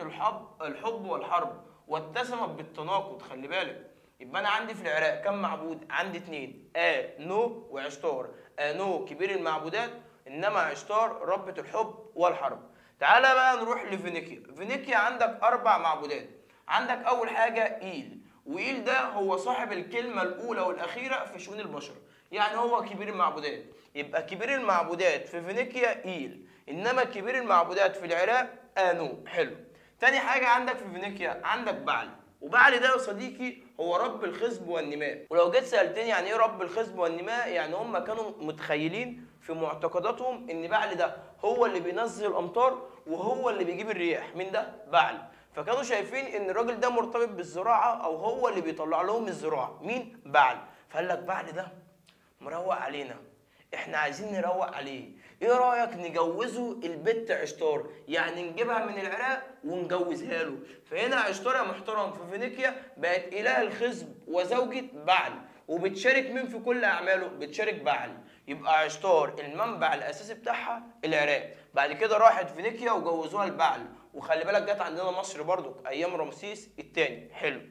الحب والحرب، واتسمت بالتناقض. خلي بالك، يبقى انا عندي في العراق كم معبود؟ عندي 2، آنو وعشتار. آنو كبير المعبودات، انما عشتار ربة الحب والحرب. تعالى بقى نروح لفينيقيا. فينيقيا عندك 4 معبودات. عندك اول حاجه إيل، وإيل ده هو صاحب الكلمه الاولى والاخيره في شؤون البشر، يعني هو كبير المعبودات. يبقى كبير المعبودات في فينيقيا إيل، انما كبير المعبودات في العراق آنو. حلو. تاني حاجه عندك في فينيقيا عندك بعل، وبعل ده يا صديقي هو رب الخصب والنماء. ولو جيت سالتني يعني ايه رب الخصب والنماء، يعني هم كانوا متخيلين في معتقداتهم ان بعل ده هو اللي بينزل الامطار وهو اللي بيجيب الرياح. مين ده؟ بعل. فكانوا شايفين ان الراجل ده مرتبط بالزراعه، او هو اللي بيطلع لهم الزراعه. مين؟ بعل. فقال لك بعل ده مروق علينا، احنا عايزين نروق عليه، ايه رايك نجوزه البت عشتار، يعني نجيبها من العراق ونجوزها له. فهنا عشتار يا محترم في فينيقيا بقت اله الخصب وزوجة بعل، وبتشارك مين في كل اعماله؟ بتشارك بعل. يبقى عشتار المنبع الاساسي بتاعها العراق، بعد كده راحت فينيقيا وجوزوها لبعل. وخلي بالك جت عندنا مصر برضو ايام رمسيس الثاني. حلو.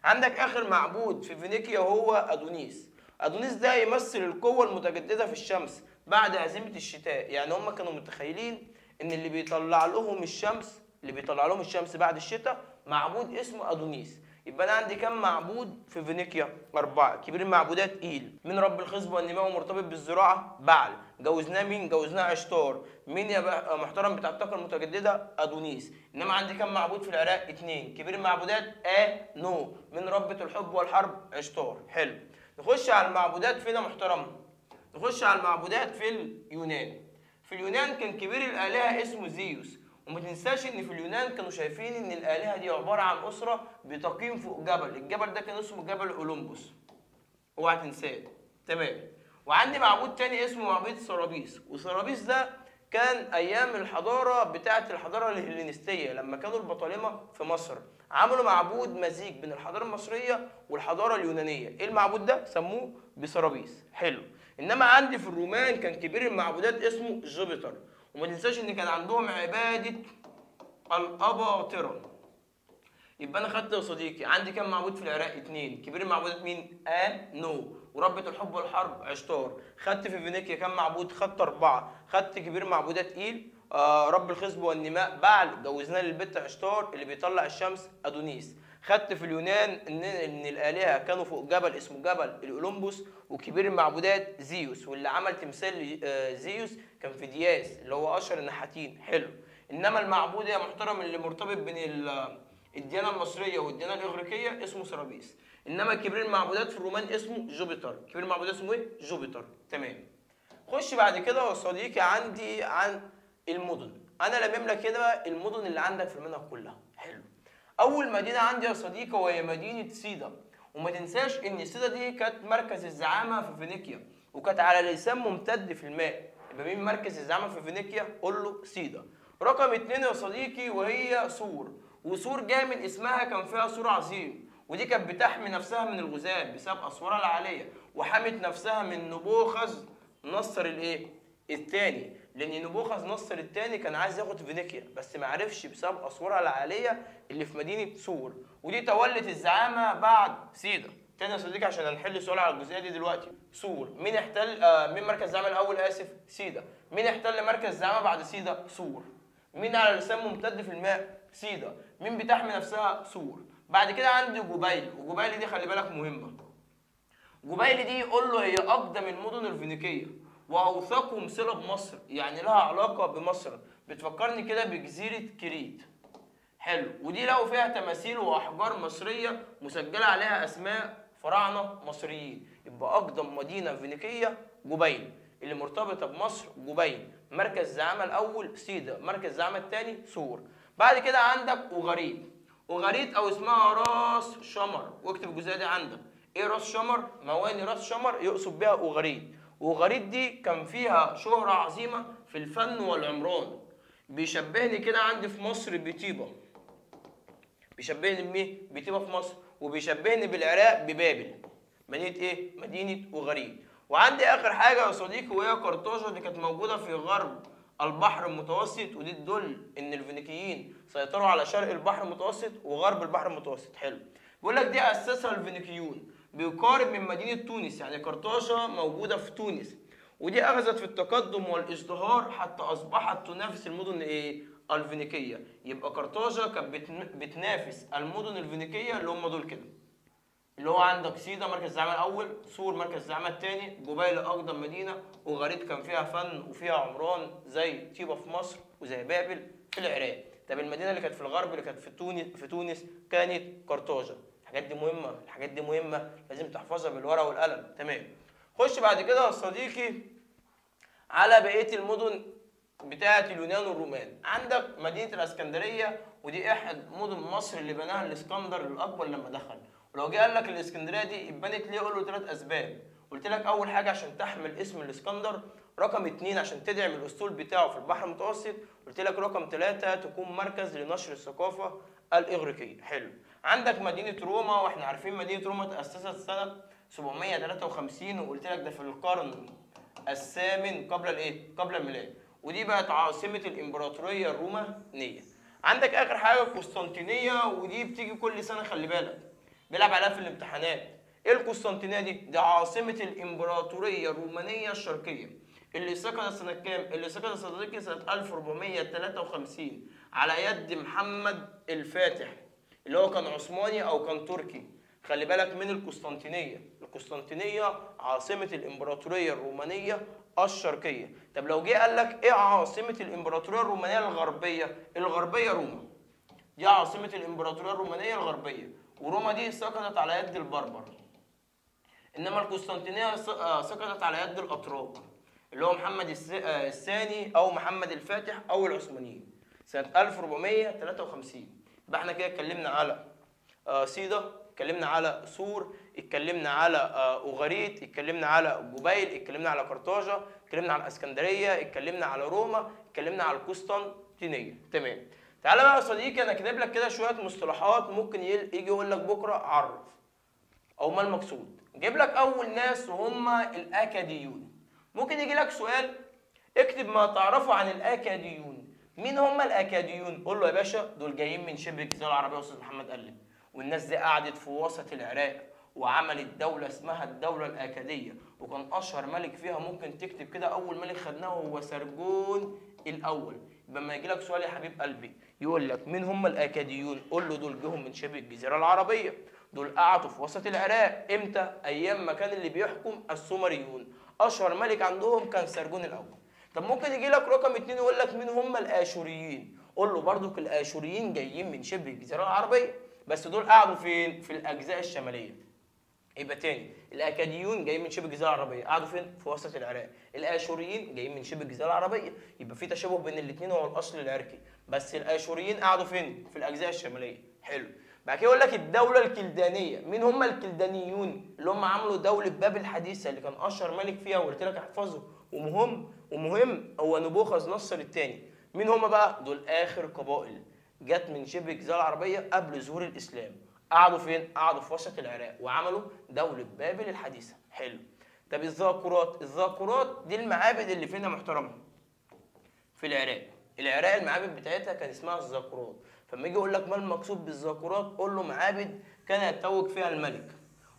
عندك اخر معبود في فينيقيا وهو ادونيس. ادونيس ده يمثل القوه المتجدده في الشمس بعد هزيمه الشتاء، يعني هم كانوا متخيلين ان اللي بيطلع لهم الشمس بعد الشتاء معبود اسمه ادونيس. يبقى انا عندي كم معبود في فينيقيا؟ 4. كبير المعبودات إيل، من رب الخصب والنماء ومرتبط بالزراعه؟ بعل. جوزناه مين؟ جوزناه عشتار. مين يا محترم بتاع الطاقه المتجدده؟ ادونيس. انما عندي كم معبود في العراق؟ 2. كبير المعبودات آنو، من ربة الحب والحرب؟ عشتار. حلو. نخش على المعبودات فين يا محترم؟ نخش على المعبودات في اليونان. في اليونان كان كبير الآلهة اسمه زيوس، وما تنساش ان في اليونان كانوا شايفين ان الآلهة دي عبارة عن أسرة بتقيم فوق جبل، الجبل ده كان اسمه جبل أولمبوس، اوعى تنساه. تمام. وعندي معبود تاني اسمه معبود سرابيس، وسرابيس ده كان ايام الحضاره بتاعه الحضاره الهلينستيه، لما كانوا البطالمه في مصر عملوا معبود مزيج بين الحضاره المصريه والحضاره اليونانيه. ايه المعبود ده؟ سموه بسرابيس. حلو. انما عندي في الرومان كان كبير المعبودات اسمه جوبيتر، وما تنساش ان كان عندهم عباده الاباطره. يبقى انا خدت يا صديقي عندي كام معبود في العراق؟ 2. كبير المعبودات مين؟ آنو، وربة الحب والحرب عشتار. خدت في فينيقيا كام معبود؟ خدت 4. خدت كبير معبودات إيل، رب الخصب والنماء بعل، جوزناه للبت عشتار اللي بيطلع الشمس أدونيس. خدت في اليونان ان الآلهة كانوا فوق جبل اسمه جبل الأولمبوس، وكبير المعبودات زيوس، واللي عمل تمثال زيوس كان في دياس اللي هو اشهر النحاتين. حلو. انما المعبود يا محترم اللي مرتبط بين الديانه المصريه والديانه الاغريقيه اسمه سرابيس. انما كبير المعبودات في الرومان اسمه جوبيتر. كبير المعبودات اسمه ايه؟ جوبيتر. تمام. خش بعد كده يا صديقي عندي عن المدن. انا لمم لك كده المدن اللي عندك في المنهج كلها. حلو. اول مدينه عندي يا صديقي وهي مدينه سيدا، وما تنساش ان سيدا دي كانت مركز الزعامه في فينيقيا، وكانت على لسان ممتد في الماء. يبقى مين مركز الزعامه في فينيقيا؟ قول له سيدا. رقم 2 يا صديقي وهي سور، وسور جاي من اسمها كان فيها سور عظيم، ودي كانت بتحمي نفسها من الغزاة بسبب اسوارها العاليه، وحمت نفسها من نبوخذ نصر الثاني، لان نبوخذ نصر الثاني كان عايز ياخد فينيقيا بس ما عرفش بسبب اسوارها العاليه اللي في مدينه سور، ودي تولت الزعامه بعد سيدا. تاني يا صديقي عشان هنحل سؤال على الجزئيه دي دلوقتي. سور مين احتل مين مركز الزعامه الاول؟ سيدا. مين احتل مركز الزعامه بعد سيدا؟ سور. مين على لسان ممتد في الماء؟ سيدا. مين بتحمي نفسها؟ سور. بعد كده عندي جبيل، وجبيل دي خلي بالك مهمه. جبيل دي قول له هي اقدم المدن الفينيقيه واوثقهم صله بمصر، يعني لها علاقه بمصر، بتفكرني كده بجزيره كريت. حلو. ودي لقوا فيها تماثيل واحجار مصريه مسجله عليها اسماء فراعنه مصريين. يبقى اقدم مدينه فينيقيه جبيل اللي مرتبطه بمصر. جبيل مركز الزعامه الاول سيدا، مركز الزعامه الثاني سور. بعد كده عندك أوغريد. وغريت او اسمها راس شمر. واكتب الجزئيه دي عندك. ايه راس شمر؟ مواني راس شمر يقصد بها اوغريت. واوغريت دي كان فيها شهره عظيمه في الفن والعمران. بيشبهني كده عندي في مصر بطيبه. بيشبهني بمين؟ بطيبه في مصر. وبيشبهني بالعراق ببابل. مدينه ايه؟ مدينه اوغريت. وعندي اخر حاجه يا صديقي وهي قرطاجه. دي كانت موجوده في غرب البحر المتوسط. ودي تدل ان الفينيقيين سيطروا على شرق البحر المتوسط وغرب البحر المتوسط. حلو. بيقول لك دي اسسها الفينيقيون. بيقارب من مدينه تونس. يعني قرطاجه موجوده في تونس. ودي اخذت في التقدم والازدهار حتى اصبحت تنافس المدن ايه؟ الفينيقيه. يبقى قرطاجه كانت بتنافس المدن الفينيقيه اللي هم دول كده. اللي هو عندك سيدا مركز الزعامه الاول، سور مركز الزعامه الثاني، جبيل اقدم مدينه، وغريت كان فيها فن وفيها عمران زي طيبه في مصر وزي بابل في العراق. طب المدينه اللي كانت في الغرب اللي كانت في تونس كانت قرطاجه. الحاجات دي مهمه، الحاجات دي مهمه لازم تحفظها بالورقه والقلم. تمام. خش بعد كده يا صديقي على بقيه المدن بتاعه اليونان والرومان. عندك مدينه الاسكندريه ودي احد مدن مصر اللي بناها الاسكندر الاكبر لما دخل. ولو جه قال لك الاسكندريه دي اتبنت ليه؟ قول له 3 اسباب. قلت لك اول حاجه عشان تحمل اسم الاسكندر، رقم 2 عشان تدعم الاسطول بتاعه في البحر المتوسط، قلت لك رقم 3 تكون مركز لنشر الثقافه الاغريقيه. حلو. عندك مدينه روما. واحنا عارفين مدينه روما تاسست سنه 753 وقلت لك ده في القرن الثامن قبل الايه؟ قبل الميلاد. ودي بقت عاصمه الامبراطوريه الرومانيه. عندك اخر حاجه قسطنطينيه ودي بتيجي كل سنه خلي بالك. بيلعب عليها في الامتحانات. ايه القسطنطينيه دي؟ دي عاصمه الامبراطوريه الرومانيه الشرقيه. اللي سقطت سنه كام؟ اللي سقطت صديقي سنه 1453 على يد محمد الفاتح اللي هو كان عثماني او كان تركي. خلي بالك من القسطنطينيه. القسطنطينيه عاصمه الامبراطوريه الرومانيه الشرقيه. طب لو جه قال لك ايه عاصمه الامبراطوريه الرومانيه الغربيه؟ الغربيه روما. دي عاصمه الامبراطوريه الرومانيه الغربيه. وروما دي سقطت على يد البربر. انما القسطنطينيه سقطت على يد الاتراك اللي هو محمد الثاني او محمد الفاتح او العثمانيين سنه 1453. يبقى احنا كده اتكلمنا على سيدا، اتكلمنا على سور، اتكلمنا على اوغريت، اتكلمنا على جبيل، اتكلمنا على قرطاجه، اتكلمنا على الاسكندريه، اتكلمنا على روما، اتكلمنا على القسطنطينيه. تمام. تعالى بقى يا صديقي انا كاتب لك كده شويه مصطلحات ممكن يجي يقول لك بكره عرف او ما المقصود. جيب لك اول ناس وهم الاكاديون. ممكن يجي لك سؤال اكتب ما تعرفه عن الاكاديون. مين هم الاكاديون؟ قول له يا باشا دول جايين من شبه الجزيره العربيه يا استاذ محمد قال لي. والناس دي قعدت في وسط العراق وعملت دوله اسمها الدوله الاكاديه. وكان اشهر ملك فيها ممكن تكتب كده اول ملك خدناه هو سرجون الاول. يبقى لما يجي لك سؤال يا حبيب قلبي يقول لك مين هم الاكاديون؟ قول له دول جهم من شبه الجزيره العربيه. دول قعدوا في وسط العراق. امتى؟ ايام ما كان اللي بيحكم السومريون. اشهر ملك عندهم كان سرجون الاول. طب ممكن يجي لك رقم 2 يقول لك مين هم الاشوريين؟ قول له برضك الاشوريين جايين من شبه الجزيره العربيه بس دول قعدوا فين؟ في الاجزاء الشماليه. يبقى تاني الاكاديون جايين من شبه الجزيره العربيه قعدوا فين؟ في وسط العراق. الاشوريين جايين من شبه الجزيره العربيه. يبقى في تشابه بين الاثنين هو الاصل العرقي. بس الاشوريين قعدوا فين؟ في الاجزاء الشماليه. حلو. بعد كده يقول لك الدوله الكلدانيه. مين هم الكلدانيون؟ اللي هم عملوا دوله بابل الحديثه اللي كان اشهر ملك فيها وقلت لك احفظه ومهم هو نبوخذ نصر الثاني. مين هم بقى؟ دول اخر قبائل جت من شبه الجزيره العربيه قبل ظهور الاسلام. قعدوا فين؟ قعدوا في وسط العراق وعملوا دوله بابل الحديثه. حلو. طب الذاكرات دي المعابد اللي فينا محترمه في العراق. العراق المعابد بتاعتها كان اسمها الذاكرات. فلما يجي يقول لك ما المقصود بالذاكرات؟ قول له معابد كان يتوج فيها الملك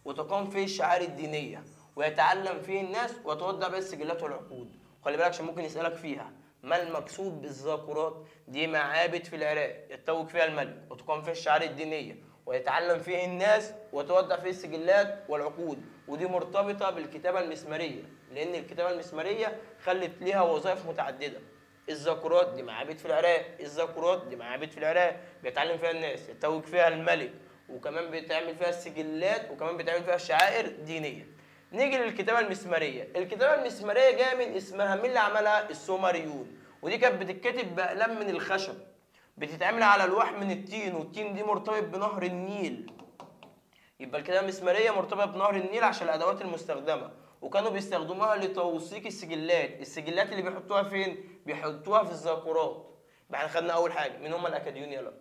وتقام فيه الشعائر الدينيه ويتعلم فيه الناس وتودع بها السجلات والعقود. خلي بالك عشان ممكن يسالك فيها. ما المقصود بالذاكرات؟ دي معابد في العراق يتوج فيها الملك وتقام فيها الشعائر الدينيه ويتعلم فيه الناس وتودع فيه السجلات والعقود. ودي مرتبطه بالكتابه المسماريه لان الكتابه المسماريه خلت ليها وظائف متعدده. الذاكرات دي معابد في العراق، الذاكرات دي معابد في العراق بيتعلم فيها الناس، يتوج فيها الملك، وكمان بيتعمل فيها السجلات، وكمان بيتعمل فيها شعائر دينيه. نيجي للكتابه المسماريه. الكتابه المسماريه جايه من اسمها. مين اللي عملها؟ السومريون. ودي كانت بتتكتب باقلام من الخشب. بتتعمل على لوح من التين، والتين دي مرتبط بنهر النيل. يبقى الكتابة المسمارية مرتبطة بنهر النيل عشان الأدوات المستخدمة، وكانوا بيستخدموها لتوثيق السجلات. السجلات اللي بيحطوها فين؟ بيحطوها في الذاكرات. يبقى احنا خدنا أول حاجة مين هم الأكاديون؟ يلا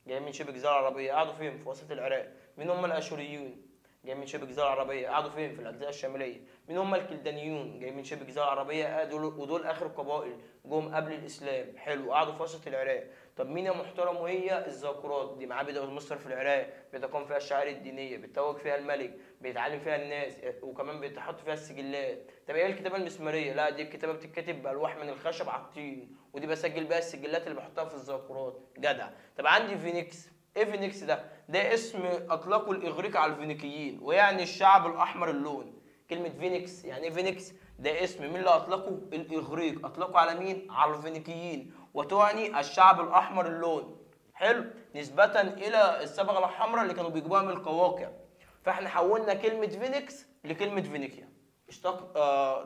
جايين من شبه الجزيرة العربية، قعدوا فين؟ في وسط العراق. مين هم الأشوريون؟ جايين من شبه الجزيرة العربية، قعدوا فين؟ في الأجزاء الشمالية. مين هم الكلدانيون؟ جايين من شبه الجزيرة العربية، ودول آخر قبائل جم قبل الإسلام. حلو، قعدوا في وسط العراق. طب مين يا محترم؟ وهي الذاكرات دي معابد مصر في العراق، بتقام فيها الشعائر الدينية، بيتوج فيها الملك، بيتعلم فيها الناس، وكمان بيتحط فيها السجلات. طب ايه الكتابة المسمارية؟ لا دي الكتابة بتتكتب بألواح من الخشب على الطين، ودي بسجل بيها السجلات اللي بحطها في الذاكرات. جدع. طب عندي فينيكس. ايه فينيكس ده؟ ده اسم اطلقه الاغريق على الفينيقيين، ويعني الشعب الاحمر اللون. كلمه فينيكس يعني ايه؟ فينيكس ده اسم مين اللي اطلقه؟ الاغريق. اطلقوا على مين؟ على الفينيقيين، وتعني الشعب الاحمر اللون. حلو، نسبه الى الصبغه الحمراء اللي كانوا بيجيبوها من القواقع. فاحنا حولنا كلمه فينيكس لكلمه فينيقيا.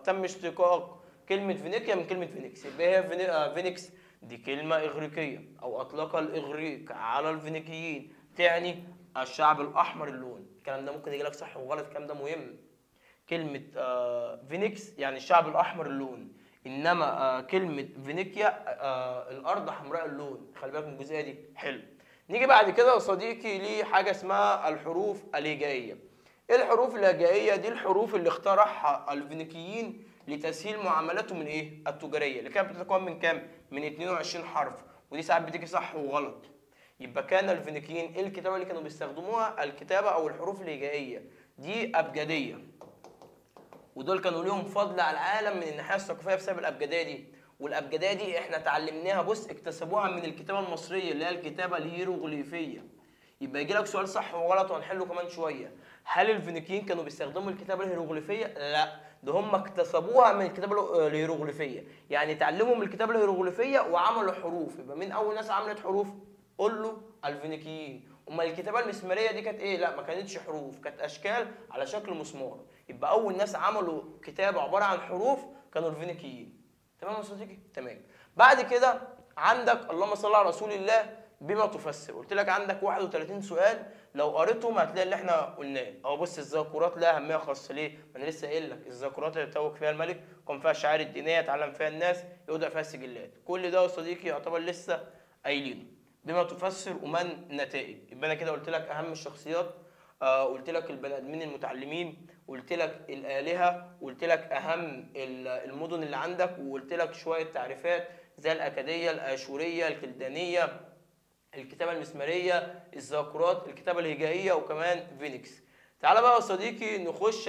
تم اشتقاق كلمه فينيقيا من كلمه فينيكس. يبقى هي فينيكس دي كلمة إغريقية أو أطلقها الإغريق على الفينيقيين، تعني الشعب الأحمر اللون. الكلام ده ممكن يجيلك صح وغلط، الكلام ده مهم. كلمة فينيكس يعني الشعب الأحمر اللون، إنما كلمة فينيقيا الأرض حمراء اللون. خلي بالك من الجزئية دي. حلو، نيجي بعد كده يا صديقي لحاجة اسمها الحروف الهجائية. إيه الحروف الهجائية دي؟ الحروف اللي اخترعها الفينيقيين لتسهيل معاملاتهم الايه؟ التجاريه، اللي كانت بتتكون من كام؟ من 22 حرف، ودي ساعات بتيجي صح وغلط. يبقى كان الفينيقيين ايه الكتابه اللي كانوا بيستخدموها؟ الكتابه او الحروف الهجائيه دي ابجديه، ودول كانوا ليهم فضل على العالم من الناحيه الثقافيه بسبب الابجديه دي. والابجديه دي احنا اتعلمناها، بص اكتسبوها من الكتابه المصريه اللي هي الكتابه الهيروغليفيه. يبقى يجي لك سؤال صح وغلط وهنحله كمان شويه. هل الفينيقيين كانوا بيستخدموا الكتابه الهيروغليفيه؟ لا، ده هم اكتسبوها من الكتابه الهيروغليفيه، يعني اتعلموا من الكتابه الهيروغليفيه وعملوا حروف. يبقى مين اول ناس عملت حروف؟ قول له الفينيقيين. امال الكتابه المسماريه دي كانت ايه؟ لا ما كانتش حروف، كانت اشكال على شكل مسمار. يبقى اول ناس عملوا كتابه عباره عن حروف كانوا الفينيقيين. تمام يا صديقي؟ تمام. بعد كده عندك اللهم صل على رسول الله بما تفسر. قلت لك عندك 31 سؤال، لو قريتهم هتلاقي اللي احنا قلناه. اهو بص، الذاكرات لها اهميه خاصه. ليه؟ ما انا لسه قايل لك الذاكرات اللي توج فيها الملك، قام فيها الشعائر الدينيه، يتعلم فيها الناس، يوضع فيها السجلات. كل ده يا صديقي يعتبر لسه قايلينه. بما تفسر ومن نتائج. يبقى انا كده قلت لك اهم الشخصيات، قلت لك البني ادمين المتعلمين، قلت لك الالهه، قلت لك اهم المدن اللي عندك، وقلت لك شويه تعريفات زي الاكاديه، الاشوريه، الكلدانيه، الكتابة المسمارية، الذاكرات، الكتابة الهجائية، وكمان فينيكس. تعالى بقى يا صديقي نخش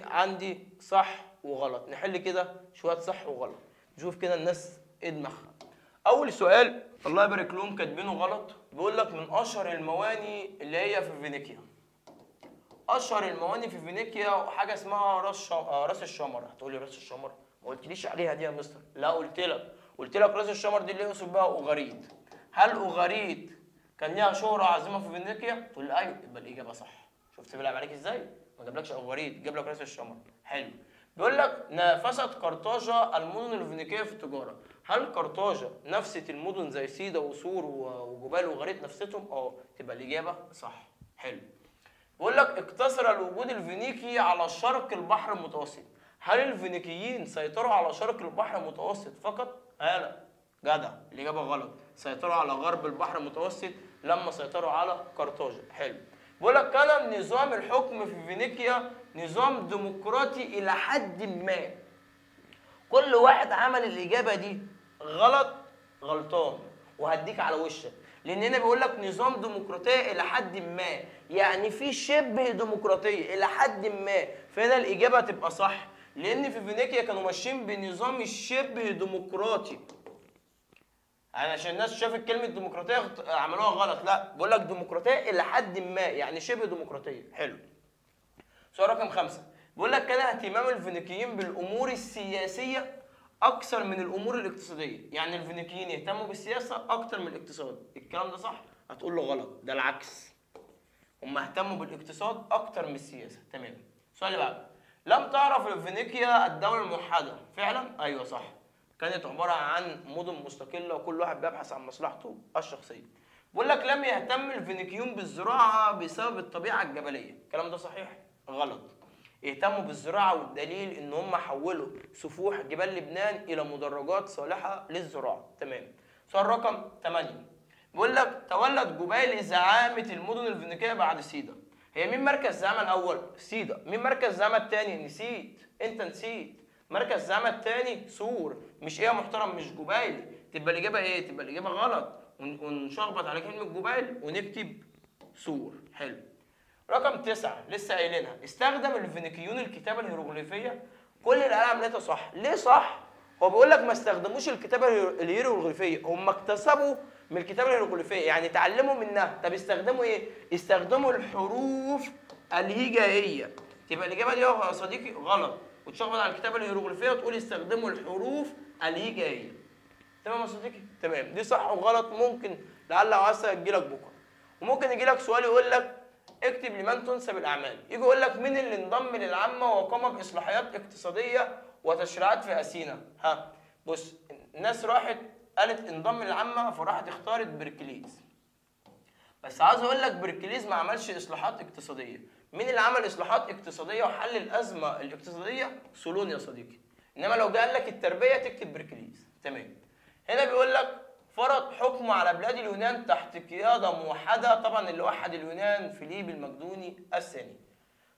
عندي صح وغلط، نحل كده شوية صح وغلط، نشوف كده الناس ايه دماغها. أول سؤال الله يبارك لهم كاتبينه غلط، بيقول لك من أشهر المواني اللي هي في فينيقيا. أشهر المواني في فينيقيا حاجة اسمها راس الشمر. هتقول لي راس الشمر؟ ما قلتليش عليها دي يا مستر. لا قلت لك راس الشمر دي اللي يقصد بها أوغاريد. هل أوغاريد كان ليها شهرة عظيمة في فينيقيا؟ تقول لي أيوه، يبقى الإجابة صح. شفت بيلعب عليك إزاي؟ ما جابلكش أوغاريد، جاب لك راس الشمر. حلو. بيقول لك نافست قرطاجة المدن الفينيقية في التجارة. هل قرطاجة نفست المدن زي سيدا وصور وجبال وغريت نفستهم؟ تبقى الإجابة صح. حلو. بيقول لك اقتصر الوجود الفينيقي على شرق البحر المتوسط. هل الفينيقيين سيطروا على شرق البحر المتوسط فقط؟ لا، جدع، الإجابة غلط. سيطروا على غرب البحر المتوسط لما سيطروا على قرطاجة. حلو. بيقول لك كان نظام الحكم في فينيقيا نظام ديمقراطي إلى حد ما. كل واحد عمل الإجابة دي غلط غلطان، وهديك على وشك، لأن هنا بيقول لك نظام ديمقراطية إلى حد ما، يعني في شبه ديمقراطية إلى حد ما، فهنا الإجابة تبقى صح، لأن في فينيقيا كانوا ماشيين بنظام الشبه ديمقراطي. عشان الناس شافت كلمة ديمقراطية عملوها غلط، لا بقول لك ديمقراطية إلى حد ما، يعني شبه ديمقراطية. حلو. سؤال رقم 5 بيقول لك كان اهتمام الفينيقيين بالأمور السياسية أكثر من الأمور الاقتصادية، يعني الفينيقيين يهتموا بالسياسة أكثر من الاقتصاد. الكلام ده صح؟ هتقول له غلط، ده العكس. هم اهتموا بالاقتصاد أكثر من السياسة. تمام. السؤال اللي بعده، لم تعرف فينيقيا الدولة الموحدة. فعلا؟ أيوه صح. كانت عباره عن مدن مستقله وكل واحد بيبحث عن مصلحته الشخصيه. بيقول لك لم يهتم الفينيقيون بالزراعه بسبب الطبيعه الجبليه. الكلام ده صحيح؟ غلط. اهتموا بالزراعه والدليل ان هم حولوا سفوح جبال لبنان الى مدرجات صالحه للزراعه. تمام. سؤال رقم 8 بيقول لك تولد جبيل زعامه المدن الفينيقيه بعد سيدا. هي مين مركز زعامه الاول؟ سيدا. مين مركز زعامه الثاني؟ نسيت، انت نسيت. مركز زعامه الثاني سور. مش ايه يا محترم؟ مش جبيل. تبقى الاجابه ايه؟ تبقى الاجابه غلط، ونشخبط على كلمه جبيل ونكتب سور. حلو. رقم 9 لسه قايلينها، استخدم الفينيقيون الكتابه الهيروغليفيه. كل الالعاب لقيتها صح. ليه صح؟ هو بيقول لك ما استخدموش الكتابه الهيروغليفيه، هم اكتسبوا من الكتابه الهيروغليفيه، يعني اتعلموا منها. طب استخدموا ايه؟ استخدموا الحروف الهجائيه. تبقى الاجابه دي يا صديقي غلط، وتشخبط على الكتابه الهيروغليفيه وتقول استخدموا الحروف الهجائيه. تمام يا صديقي؟ تمام. دي صح وغلط، ممكن لعل وعسى تجيلك بكره. وممكن يجيلك سؤال يقول لك اكتب لمن تنسب الاعمال. يجي يقول لك مين اللي انضم للعامه وقام باصلاحيات اقتصاديه وتشريعات في اثينا؟ ها بص، الناس راحت قالت انضم للعامه فراحت اختارت بركليز. بس عاوز اقول لك بركليز ما عملش اصلاحات اقتصاديه. مين اللي عمل اصلاحات اقتصاديه وحل الازمه الاقتصاديه؟ سولون يا صديقي. انما لو جه قال لك التربيه تكتب بركليز. تمام. هنا بيقول لك فرض حكمه على بلاد اليونان تحت قياده موحده. طبعا اللي وحد اليونان فيليب المقدوني الثاني.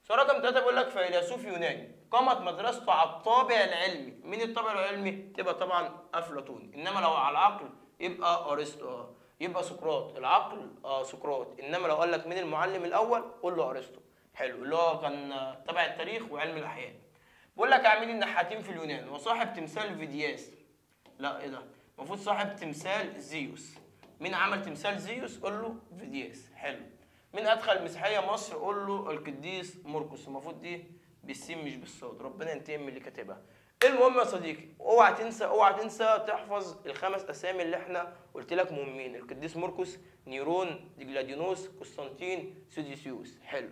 سؤال رقم 3 بيقول لك فيلسوف يوناني قامت مدرسته على الطابع العلمي. مين الطابع العلمي؟ تبقى طبعا افلاطون. انما لو على العقل يبقى ارسطو. يبقى سقراط. العقل سقراط. انما لو قال لك مين المعلم الاول قول له ارسطو. حلو، اللي هو كان تبع التاريخ وعلم الاحياء. بيقول لك عاملين النحاتين في اليونان وصاحب تمثال فيدياس. لا ايه ده؟ المفروض صاحب تمثال زيوس. مين عمل تمثال زيوس؟ قول له فيدياس. حلو. مين ادخل المسيحيه مصر؟ قول له القديس مرقس. المفروض دي بالسين مش بالصاد، ربنا ينتقم من اللي كاتبها. المهم يا صديقي، اوعى تنسى اوعى تنسى تحفظ الخمس اسامي اللي احنا قلت لك مهمين: القديس مرقس، نيرون، ديجلادينوس، قسطنطين، سيديسيوس. حلو.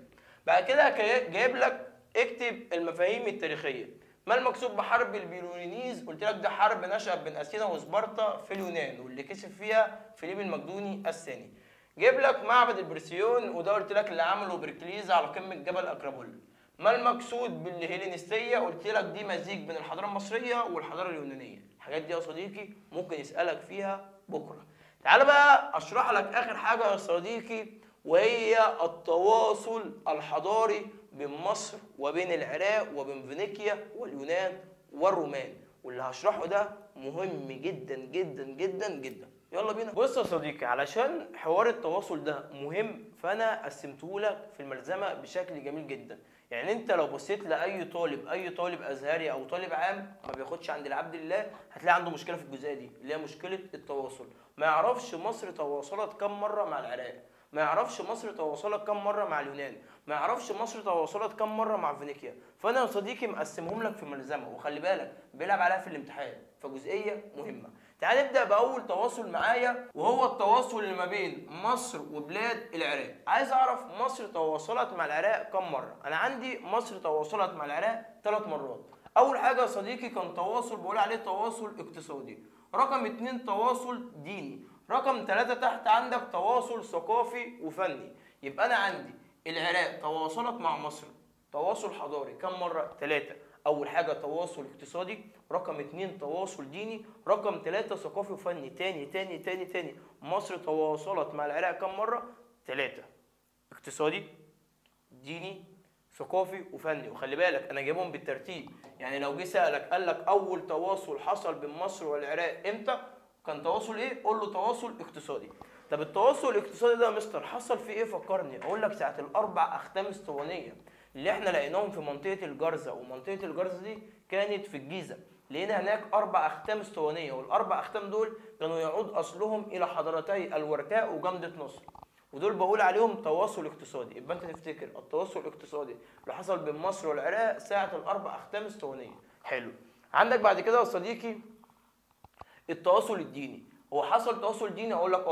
بعد كده جايب لك اكتب المفاهيم التاريخيه. ما المقصود بحرب البيلونيز؟ قلت لك ده حرب نشأت بين اثينا وسبارتا في اليونان، واللي كسب فيها فيليب المقدوني الثاني. جايب لك معبد البرسيون، وده قلت لك اللي عمله بركليز على قمه جبل اكرابول. ما المقصود بالهيلينستيه؟ قلت لك دي مزيج بين الحضاره المصريه والحضاره اليونانيه. الحاجات دي يا صديقي ممكن يسالك فيها بكره. تعال بقى اشرح لك اخر حاجه يا صديقي، وهي التواصل الحضاري بين مصر وبين العراق وبين فينيقيا واليونان والرومان، واللي هشرحه ده مهم جدا جدا جدا جدا. يلا بينا. بص يا صديقي، علشان حوار التواصل ده مهم فانا قسمته لك في الملزمه بشكل جميل جدا. يعني انت لو بصيت لاي طالب ازهري او طالب عام ما بياخدش عند العبد الله، هتلاقي عنده مشكله في الجزئيه دي اللي هي مشكله التواصل. ما يعرفش مصر تواصلت كم مره مع العراق، ما يعرفش مصر تواصلت كم مره مع اليونان، ما يعرفش مصر تواصلت كم مره مع فينيقيا. فانا يا صديقي مقسمهم لك في ملزمه، وخلي بالك بيلعب عليها في الامتحان، فجزئيه مهمه. تعال نبدا باول تواصل معايا، وهو التواصل اللي ما بين مصر وبلاد العراق. عايز اعرف مصر تواصلت مع العراق كم مره. انا عندي مصر تواصلت مع العراق 3 مرات. اول حاجه يا صديقي كان تواصل بقول عليه تواصل اقتصادي. رقم 2 تواصل ديني. رقم 3 تحت عندك تواصل ثقافي وفني. يبقى انا عندي العراق تواصلت مع مصر تواصل حضاري كم مره؟ 3. اول حاجه تواصل اقتصادي، رقم 2 تواصل ديني، رقم 3 ثقافي وفني. تاني مصر تواصلت مع العراق كم مره؟ 3. اقتصادي، ديني، ثقافي وفني. وخلي بالك انا جايبهم بالترتيب، يعني لو جه سالك قال لك اول تواصل حصل بين مصر والعراق امتى؟ كان تواصل ايه؟ قول له تواصل اقتصادي. طب التواصل الاقتصادي ده يا مستر حصل فيه ايه؟ فكرني. اقول لك ساعه الاربع اختام اسطوانيه اللي احنا لقيناهم في منطقه الجرزه، ومنطقه الجرزه دي كانت في الجيزه. لقينا هناك 4 اختام اسطوانيه، والاربع اختام دول كانوا يعود اصلهم الى حضارتي الوركاء وجمده نصر، ودول بقول عليهم تواصل اقتصادي. يبقى انت تفتكر التواصل الاقتصادي اللي حصل بين مصر والعراق ساعه الاربع اختام اسطوانيه. حلو. عندك بعد كده يا صديقي التواصل الديني. هو حصل تواصل ديني؟ اقول لك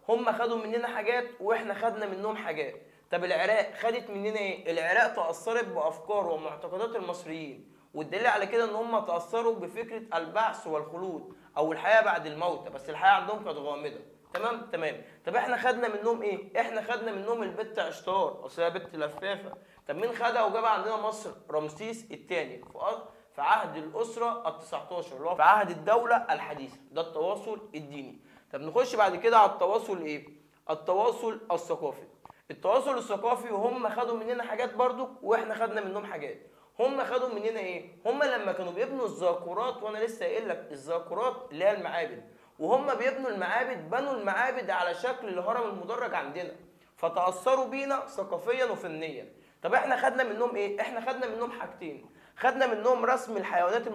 هم خدوا مننا حاجات واحنا خدنا منهم حاجات. طب العراق خدت مننا ايه؟ العراق تاثرت بافكار ومعتقدات المصريين، والدليل على كده ان هم تاثروا بفكره البعث والخلود او الحياه بعد الموت، بس الحياه عندهم كانت غامضه. تمام. طب احنا خدنا منهم ايه؟ احنا خدنا منهم البت عشتار، اصل هي بت لفافه. طب مين خدها وجابها عندنا مصر؟ رمسيس الثاني في عهد الاسره ال 19 اللي هو في عهد الدوله الحديثه. ده التواصل الديني. طب نخش بعد كده على التواصل ايه؟ التواصل الثقافي. التواصل الثقافي وهم خدوا مننا حاجات برضو واحنا خدنا منهم حاجات. هم خدوا مننا ايه؟ هم لما كانوا بيبنوا الذاكرات، وانا لسه قايل لك الذاكرات اللي هي المعابد، وهم بيبنوا المعابد بنوا المعابد على شكل الهرم المدرج عندنا، فتأثروا بينا ثقافيا وفنيا. طب احنا خدنا منهم ايه؟ احنا خدنا منهم حاجتين. خدنا منهم رسم الحيوانات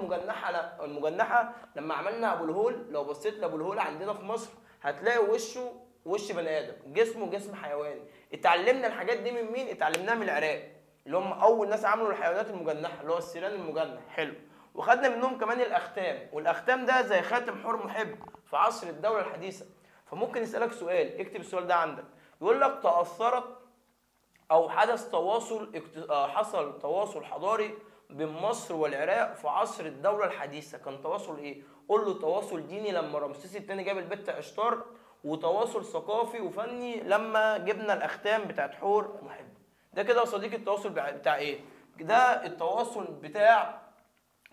المجنحه لما عملنا ابو الهول. لو بصيت لابو الهول عندنا في مصر هتلاقي وشه وش بني ادم، جسمه جسم حيواني. اتعلمنا الحاجات دي من مين؟ اتعلمناها من العراق، اللي هم اول ناس عملوا الحيوانات المجنحه اللي هو السيران المجنح. حلو. وخدنا منهم كمان الاختام، والاختام ده زي خاتم حور محب في عصر الدوله الحديثه. فممكن يسالك سؤال، اكتب السؤال ده عندك، يقول لك تاثرت او حدث حصل تواصل حضاري بين مصر والعراق في عصر الدوله الحديثه، كان تواصل ايه؟ قول له تواصل ديني لما رمسيس الثاني جاب البت عشتار، وتواصل ثقافي وفني لما جبنا الاختام بتاعت حور محب. ده كده يا صديقي التواصل بتاع ايه؟ ده التواصل بتاع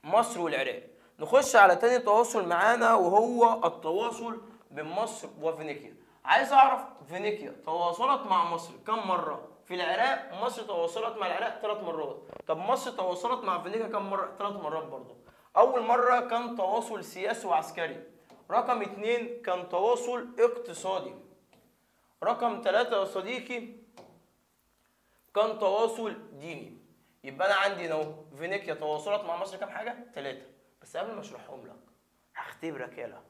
مصر والعراق. نخش على تاني تواصل معانا وهو التواصل بين مصر وفينيقيا. عايز اعرف فينيقيا تواصلت مع مصر كم مره؟ في العراق مصر تواصلت مع العراق 3 مرات. طب مصر تواصلت مع فينيقيا كم مره؟ 3 مرات برضه. اول مره كان تواصل سياسي وعسكري. رقم 2 كان تواصل اقتصادي. رقم 3 يا صديقي كان تواصل ديني. يبقى انا عندي اهو فينيقيا تواصلت مع مصر كام حاجه؟ 3. بس قبل ما اشرحهم لك هختبرك يالا.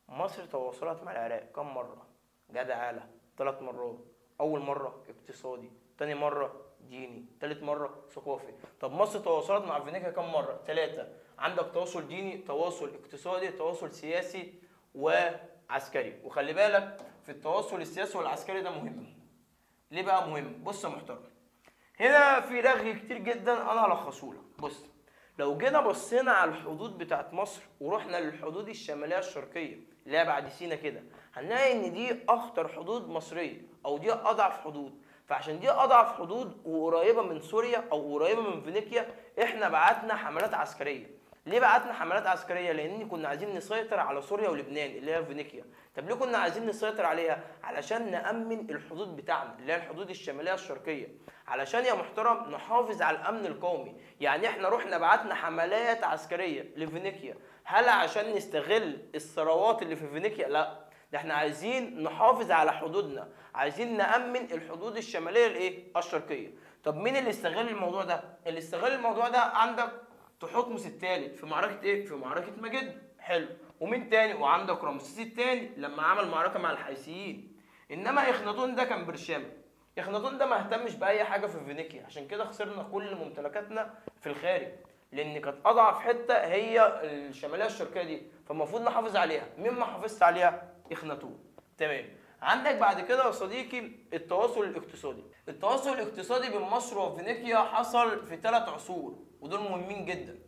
مصر تواصلت مع العراق كم مره؟ جدع يالا 3 مرات. اول مره اقتصادي، تاني مره ديني، تالت مره ثقافي. طب مصر تواصلت مع فينيقيا كم مره؟ 3. عندك تواصل ديني، تواصل اقتصادي، تواصل سياسي وعسكري. وخلي بالك في التواصل السياسي والعسكري ده مهم. ليه بقى مهم؟ بص يا محترم، هنا في رغي كتير جدا انا هلخصه لك. بص، لو جينا بصينا على الحدود بتاعت مصر ورحنا للحدود الشماليه الشرقيه اللي هي بعد سينا كده، هنلاقي ان دي اخطر حدود مصريه او دي اضعف حدود. فعشان دي اضعف حدود وقريبه من سوريا او قريبه من فينيقيا، احنا بعتنا حملات عسكريه. ليه بعتنا حملات عسكريه؟ لان كنا عايزين نسيطر على سوريا ولبنان اللي هي فينيقيا. طب ليه كنا عايزين نسيطر عليها؟ علشان نامن الحدود بتاعنا اللي هي الحدود الشماليه الشرقيه، علشان يا محترم نحافظ على الامن القومي. يعني احنا رحنا بعتنا حملات عسكريه لفينيقيا، هل عشان نستغل الثروات اللي في فينيقيا؟ لا، ده احنا عايزين نحافظ على حدودنا، عايزين نامن الحدود الشماليه الايه؟ الشرقيه. طب مين اللي استغل الموضوع ده؟ اللي استغل الموضوع ده عندك تحتمس الثالث في معركه ايه؟ في معركه مجد. حلو. ومين تاني؟ وعندك رمسيس الثاني لما عمل معركه مع الحيثيين. انما اخناتون ده كان برشامه. اخناتون ده ما اهتمش باي حاجه في فينيقيا، عشان كده خسرنا كل ممتلكاتنا في الخارج، لان كانت اضعف حته هي الشماليه الشرقيه دي، فالمفروض نحافظ عليها. مين ما حافظت عليها؟ اخناتون. تمام. عندك بعد كده يا صديقي التواصل الاقتصادي. التواصل الاقتصادي بين مصر وفينيقيا حصل في 3 عصور ودول مهمين جدا.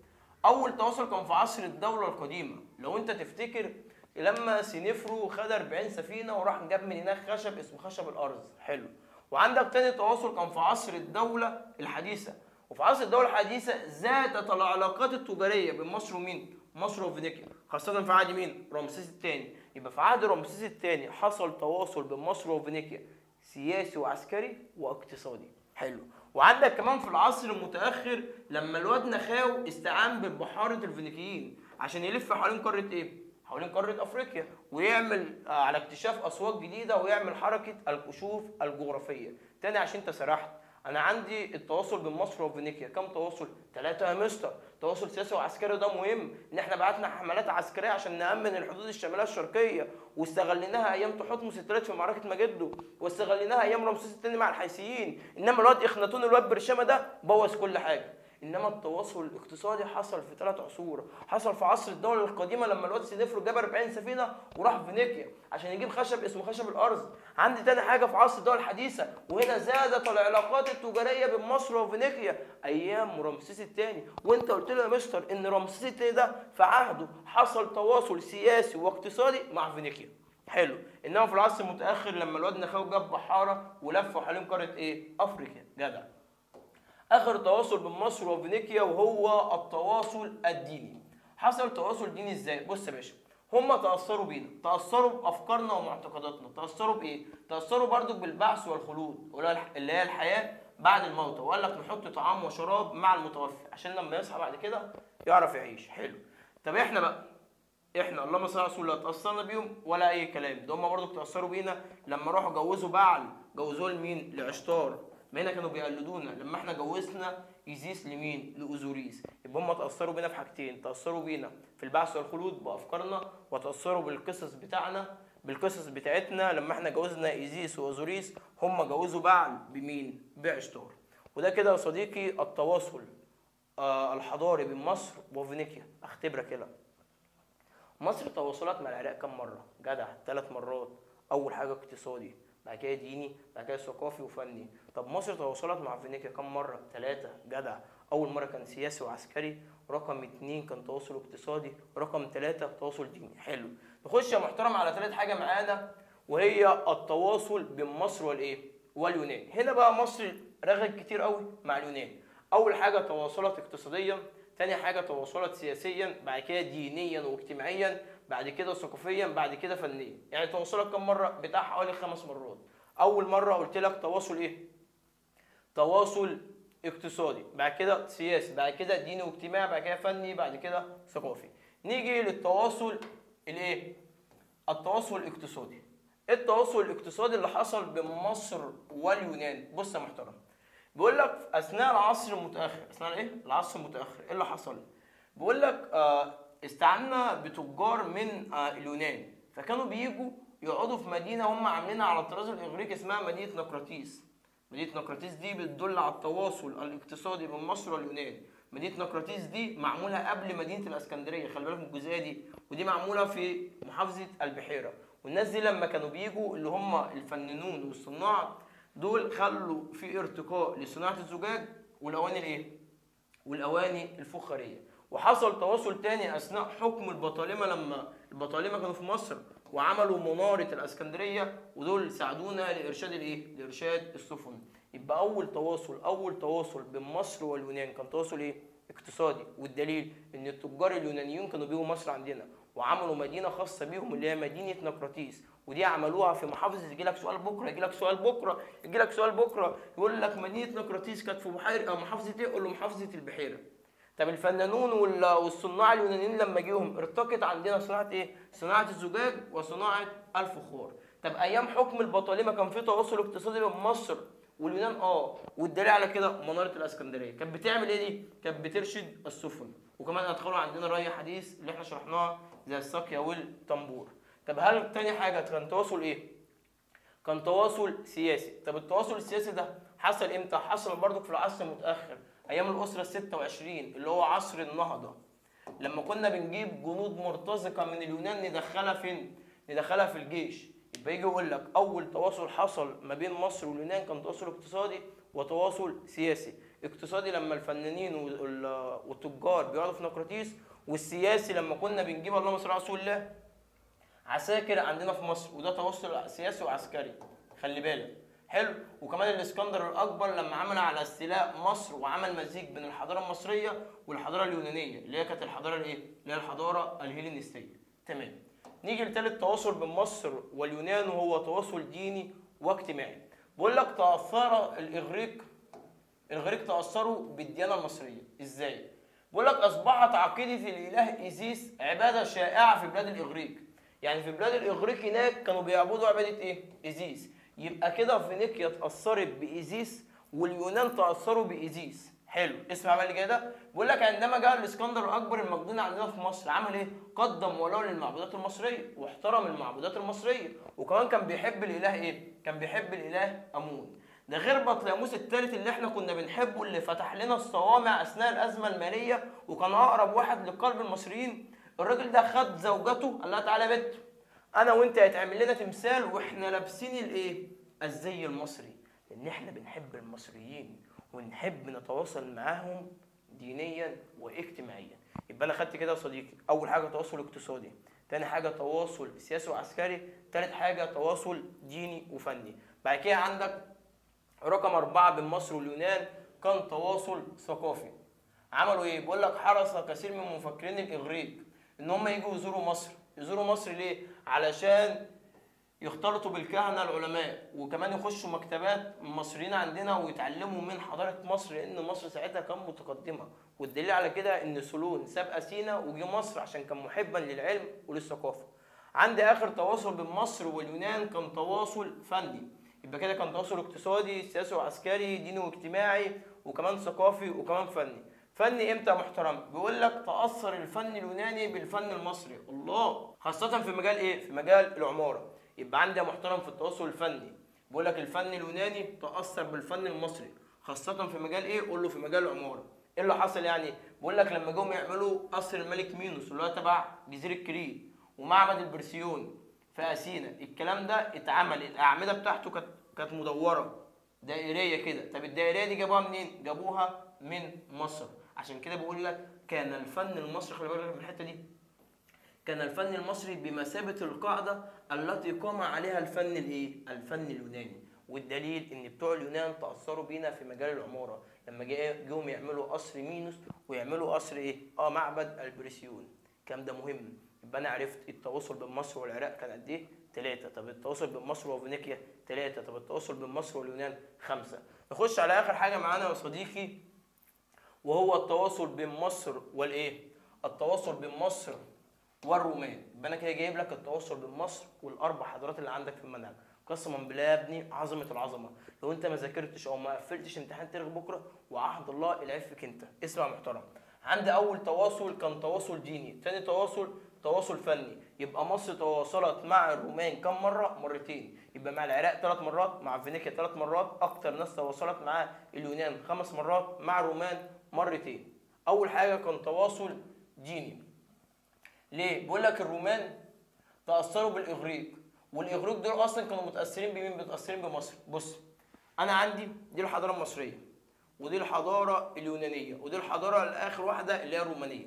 اول تواصل كان في عصر الدوله القديمه، لو انت تفتكر لما سينفرو خد 40 سفينه وراح جاب من هناك خشب اسمه خشب الارز. حلو. وعندك تاني تواصل كان في عصر الدوله الحديثه. وفي عصر الدوله الحديثه زادت العلاقات التجاريه بين مصر ومين؟ مصر وفينيقيا، خاصه في عهد مين؟ رمسيس الثاني. يبقى في عهد رمسيس الثاني حصل تواصل بين مصر وفينيقيا سياسي وعسكري واقتصادي. حلو. وعندك كمان في العصر المتاخر لما الواد نخاو استعان ببحاره الفينيقيين عشان يلف حوالين قاره ايه؟ حوالين قاره افريقيا، ويعمل على اكتشاف اسواق جديده ويعمل حركه الكشوف الجغرافيه. تاني عشان انت سرحت، انا عندي التواصل بين مصر وفينيقيا كم تواصل؟ 3 يا مستر. تواصل سياسي وعسكري ده مهم، ان احنا بعتنا حملات عسكريه عشان نامن الحدود الشماليه الشرقيه، واستغليناها ايام تحتمس الثالث في معركه مجده، واستغليناها ايام رمسيس الثاني مع الحيثيين. انما الواد اخناتون الواد برشامه ده بوظ كل حاجه. انما التواصل الاقتصادي حصل في 3 عصور. حصل في عصر الدوله القديمه لما الواد سنفرو جاب 40 سفينه وراح فينيقيا عشان يجيب خشب اسمه خشب الارز. عندي تاني حاجه في عصر الدوله الحديثه، وهنا زادت العلاقات التجاريه بين مصر وفينيقيا ايام رمسيس الثاني. وانت قلت لي يا مستر ان رمسيس الثاني ده في عهده حصل تواصل سياسي واقتصادي مع فينيقيا. حلو. انما في العصر المتاخر لما الواد نخاو جاب بحاره ولفوا حوالين قاره ايه؟ افريقيا. جدع. اخر تواصل بين مصر وفينيقيا وهو التواصل الديني. حصل تواصل ديني ازاي؟ بص يا باشا، هم تاثروا بينا، تاثروا بافكارنا ومعتقداتنا. تاثروا بايه؟ تاثروا برضو بالبعث والخلود اللي هي الحياه بعد الموت. وقال لك نحط طعام وشراب مع المتوفي عشان لما يصحى بعد كده يعرف يعيش. حلو. طب احنا بقى، احنا اللهم صل على رسول الله تاثرنا بيهم ولا اي كلام؟ ده هم برضو تاثروا بينا لما راحوا جوزوا بعل، جوزوه لمين؟ لعشتار. ما هنا كانوا بيقلدونا لما احنا جوزنا ايزيس لمين؟ لاوزوريس. يبقى هم تاثروا بينا في حاجتين، تاثروا بينا في البعث والخلود بافكارنا، وتاثروا بالقصص بتاعنا بالقصص بتاعتنا لما احنا جوزنا ايزيس واوزوريس. هم جوزوا بعل بمين؟ بعشتار. وده كده يا صديقي التواصل الحضاري بين مصر وفينيقيا. اختبرك كده، مصر تواصلت مع العراق كم مره؟ جدع، 3 مرات. اول حاجه اقتصادي، بعد كده ديني، بعد كده ثقافي وفني. طب مصر تواصلت مع فينيقيا كم مره؟ 3. جدع. اول مره كان سياسي وعسكري، رقم 2 كان تواصل اقتصادي، رقم 3 تواصل ديني. حلو. نخش يا محترم على ثالث حاجه معانا وهي التواصل بين مصر والايه؟ واليونان. هنا بقى مصر رغت كتير قوي مع اليونان. اول حاجه تواصلت اقتصاديا، تاني حاجه تواصلت سياسيا، بعد كده دينيا واجتماعيا، بعد كده ثقافيا، بعد كده فنيا. يعني تواصلت كم مره؟ بتاع حوالي 5 مرات. اول مره قلت لك تواصل ايه؟ تواصل اقتصادي، بعد كده سياسي، بعد كده ديني واجتماعي، بعد كده فني، بعد كده ثقافي. نيجي للتواصل الايه؟ التواصل الاقتصادي. التواصل الاقتصادي اللي حصل بين مصر واليونان. بص يا محترم، بيقول لك اثناء العصر المتاخر، اثناء ايه؟ العصر المتاخر. ايه اللي حصل؟ بيقول لك استعنا بتجار من اليونان، فكانوا بييجوا يقعدوا في مدينه هم عاملينها على الطراز الاغريقي اسمها مدينه نقراطيس. مدينه نقراطيس دي بتدل على التواصل الاقتصادي بين مصر واليونان. مدينه نقراطيس دي معموله قبل مدينه الاسكندريه، خلي بالك من الجزئيه دي، ودي معموله في محافظه البحيره. والناس دي لما كانوا بيجوا اللي هم الفنانون والصناع دول خلوا في ارتقاء لصناعه الزجاج والاواني الايه؟ والاواني الفخاريه. وحصل تواصل تاني اثناء حكم البطالمه لما البطالمه كانوا في مصر وعملوا مناره الاسكندريه، ودول ساعدونا لارشاد الايه؟ لارشاد السفن. يبقى اول تواصل بين مصر واليونان كان تواصل ايه؟ اقتصادي. والدليل ان التجار اليونانيين كانوا بيجوا مصر عندنا وعملوا مدينه خاصه بيهم اللي هي مدينه نقراطيس، ودي عملوها في محافظه. يجي لك سؤال بكره، يجي لك سؤال بكره، يجي لك سؤال بكره، يقول لك مدينه نقراطيس كانت في بحيره او محافظه ايه؟ قول له محافظه البحيره. طب الفنانون والصناع اليونانيين لما جيهم ارتقت عندنا صناعه ايه؟ صناعه الزجاج وصناعه الفخار. طب ايام حكم البطالمه كان في تواصل اقتصادي بين مصر واليونان. والدليل على كده مناره الاسكندريه كانت بتعمل ايه دي؟ كانت بترشد السفن. وكمان ادخلوا عندنا ري حديث اللي احنا شرحناها زي الساقيه والطنبور. طب هل تاني حاجه كان تواصل ايه؟ كان تواصل سياسي. طب التواصل السياسي ده حصل امتى؟ حصل برضو في العصر المتاخر ايام الاسره ال26 اللي هو عصر النهضه، لما كنا بنجيب جنود مرتزقه من اليونان ندخلها فين؟ ندخلها في الجيش. يبقى يجي يقول لك اول تواصل حصل ما بين مصر واليونان كان تواصل اقتصادي وتواصل سياسي. اقتصادي لما الفنانين والتجار بيقعدوا في نقراطيس، والسياسي لما كنا بنجيب اللهم صل على رسول الله عساكر عندنا في مصر، وده تواصل سياسي وعسكري. خلي بالك. حلو. وكمان الاسكندر الاكبر لما عمل على استيلاء مصر وعمل مزيج بين الحضاره المصريه والحضاره اليونانيه اللي هي كانت الحضاره الايه؟ اللي هي الحضاره الهيلينستيه. تمام. نيجي لثالث تواصل بين مصر واليونان وهو تواصل ديني واجتماعي. بقول لك تاثر الاغريق تاثروا بالديانه المصريه. ازاي؟ بقول لك اصبحت عقيده الاله ايزيس عباده شائعه في بلاد الاغريق. يعني في بلاد الاغريق هناك كانوا بيعبدوا عباده ايه؟ ايزيس. يبقى كده فينيقيا اتاثرت بايزيس واليونان تاثروا بايزيس. حلو. اسمع بقى اللي جاي ده. بيقول لك عندما جاء الاسكندر الاكبر المقدوني عندنا في مصر عمل ايه؟ قدم ولاه للمعبودات المصريه واحترم المعبودات المصريه، وكمان كان بيحب الاله ايه؟ كان بيحب الاله امون. ده غير بطليموس الثالث اللي احنا كنا بنحبه، اللي فتح لنا الصوامع اثناء الازمه الماليه وكان اقرب واحد لقلب المصريين. الراجل ده خد زوجته قال لها تعالى يا بت، انا وانت هيتعمل لنا تمثال واحنا لابسين الايه؟ الزي المصري، لان احنا بنحب المصريين ونحب نتواصل معاهم دينيا واجتماعيا. يبقى انا خدت كده يا صديقي اول حاجه تواصل اقتصادي، تاني حاجه تواصل سياسي وعسكري، تالت حاجه تواصل ديني وفني. بعد كده عندك رقم 4 بين مصر واليونان كان تواصل ثقافي. عملوا ايه؟ بيقول لك حرص كثير من مفكرين الاغريق ان هم يجوا يزوروا مصر. يزوروا مصر ليه؟ علشان يختلطوا بالكهنه العلماء، وكمان يخشوا مكتبات المصريين عندنا ويتعلموا من حضاره مصر، لان مصر ساعتها كانت متقدمه. والدليل على كده ان سولون ساب اثينا وجه مصر عشان كان محبا للعلم وللثقافه. عندي اخر تواصل بين مصر واليونان كان تواصل فني. يبقى كده كان تواصل اقتصادي، سياسي وعسكري، ديني واجتماعي، وكمان ثقافي، وكمان فني. فني امتى يا محترم؟ بيقول لك تاثر الفن اليوناني بالفن المصري، الله، خاصه في مجال ايه؟ في مجال العماره. يبقى عندي يا محترم في التواصل الفني بيقول لك الفن اليوناني تاثر بالفن المصري، خاصه في مجال ايه؟ قول له في مجال العماره. ايه اللي حصل يعني؟ بيقول لك لما جم يعملوا قصر الملك مينوس اللي هو تبع جزيره كريت، ومعبد البرسيون في اثينا، الكلام ده اتعمل الاعمده بتاعته كانت مدوره دائريه كده. طب الدائريه دي جابوها منين؟ جابوها من مصر. عشان كده بقول لك كان الفن المصري، خلي بالك من الحته دي، كان الفن المصري بمثابه القاعده التي قام عليها الفن الايه؟ الفن اليوناني. والدليل ان بتوع اليونان تاثروا بينا في مجال العماره لما جم يعملوا قصر مينوس ويعملوا قصر ايه؟ معبد البرسيون. الكلام ده مهم. يبقى انا عرفت التواصل بين مصر والعراق كان قد ايه؟ 3. طب التواصل بين مصر وفينيقيا 3. طب التواصل بين مصر واليونان 5. نخش على اخر حاجه معانا يا صديقي، وهو التواصل بين مصر والايه؟ التواصل بين مصر والرومان. يبقى انا كده جايب لك التواصل بين مصر والاربع حضارات اللي عندك في المنهج. قسما بالله يا ابني عظمه العظمه، لو انت ما ذاكرتش او ما قفلتش امتحان تاريخ بكره وعهد الله العيب فيك انت. اسمع محترم، عندي اول تواصل كان تواصل ديني، تاني تواصل فني. يبقى مصر تواصلت مع الرومان كم مره؟ مرتين. يبقى مع العراق 3 مرات، مع فينيقيا 3 مرات، اكتر ناس تواصلت مع اليونان 5 مرات، مع الرومان مرتين. اول حاجه كان تواصل ديني. ليه؟ بيقول لك الرومان تاثروا بالاغريق، والاغريق دول اصلا كانوا متاثرين بمين؟ متاثرين بمصر. بص، انا عندي دي الحضاره المصريه، ودي الحضاره اليونانيه، ودي الحضاره الاخر واحده اللي هي الرومانيه.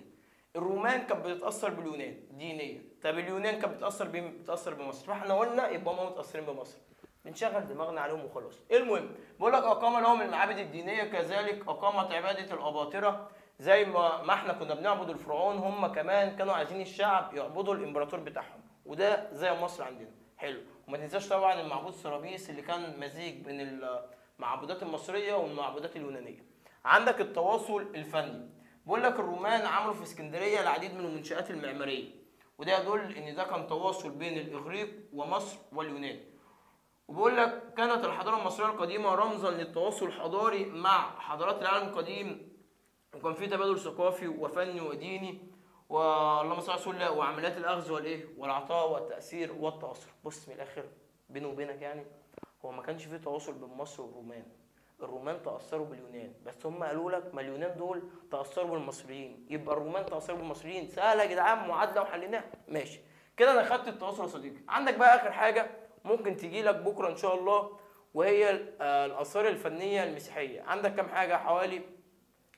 الرومان كانت بتتاثر باليونان دينيا، طب اليونان كانت بتتاثر بمين؟ بتتاثر بمصر. فاحنا قلنا يبقى هم متاثرين بمصر، بنشغل دماغنا عليهم وخلاص. المهم بيقول لك اقام لهم المعابد الدينيه، كذلك اقامت عباده الاباطره. زي ما احنا كنا بنعبد الفرعون، هم كمان كانوا عايزين الشعب يعبدوا الامبراطور بتاعهم، وده زي مصر عندنا. حلو. وما تنساش طبعا المعبود سرابيس اللي كان مزيج بين المعبودات المصريه والمعبودات اليونانيه. عندك التواصل الفني، بيقول لك الرومان عملوا في اسكندريه العديد من المنشآت المعماريه، وده يدل ان ده كان تواصل بين الاغريق ومصر واليونان. وبيقول لك كانت الحضاره المصريه القديمه رمزا للتواصل الحضاري مع حضارات العالم القديم، وكان في تبادل ثقافي وفني وديني، واللهم صل على رسول الله، وعمليات الاخذ والايه؟ والعطاء والتاثير والتاثر. بص من الاخر بيني وبينك يعني، هو ما كانش في تواصل بين مصر والرومان. الرومان تاثروا باليونان، بس هم قالوا لك ما اليونان دول تاثروا بالمصريين، يبقى الرومان تاثروا بالمصريين. سهله يا جدعان، معادله وحليناها. ماشي كده، انا خدت التواصل يا صديقي. عندك بقى اخر حاجه ممكن تجي لك بكره ان شاء الله، وهي الاثار الفنيه المسيحيه. عندك كام حاجه؟ حوالي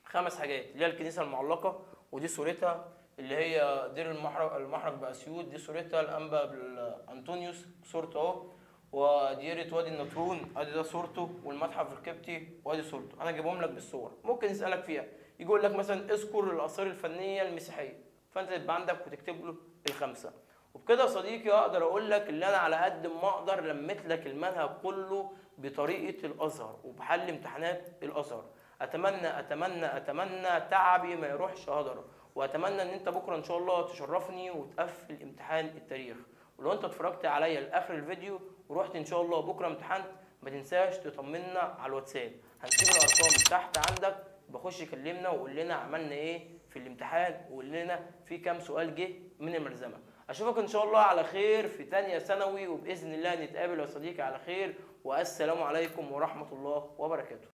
5 حاجات، اللي هي الكنيسه المعلقه، ودي صورتها، اللي هي دير المحرق باسيوط، دي صورتها، الانبا انطونيوس صورته اهو، وديره وادي النطرون ادي ده صورته، والمتحف القبطي وادي صورته. انا جايبهم لك بالصور، ممكن يسالك فيها، يقول لك مثلا اذكر الاثار الفنيه المسيحيه، فانت تبقى عندك وتكتب له ال5. وبكده يا صديقي اقدر اقول لك ان انا على قد ما اقدر لميت لك المنهج كله بطريقه الازهر وبحل امتحانات الازهر. اتمنى تعبي ما يروحش هدر، واتمنى ان انت بكره ان شاء الله تشرفني وتقفل امتحان التاريخ. ولو انت اتفرجت عليا لاخر الفيديو ورحت ان شاء الله بكره امتحنت، ما تنساش تطمنا على الواتساب، هنسيب الارقام تحت عندك، بخش كلمنا وقول لنا عملنا ايه في الامتحان، وقول لنا في كام سؤال جه من الملزمه. اشوفك ان شاء الله على خير في تانية ثانوي، وباذن الله نتقابل يا صديقي على خير، والسلام عليكم ورحمه الله وبركاته.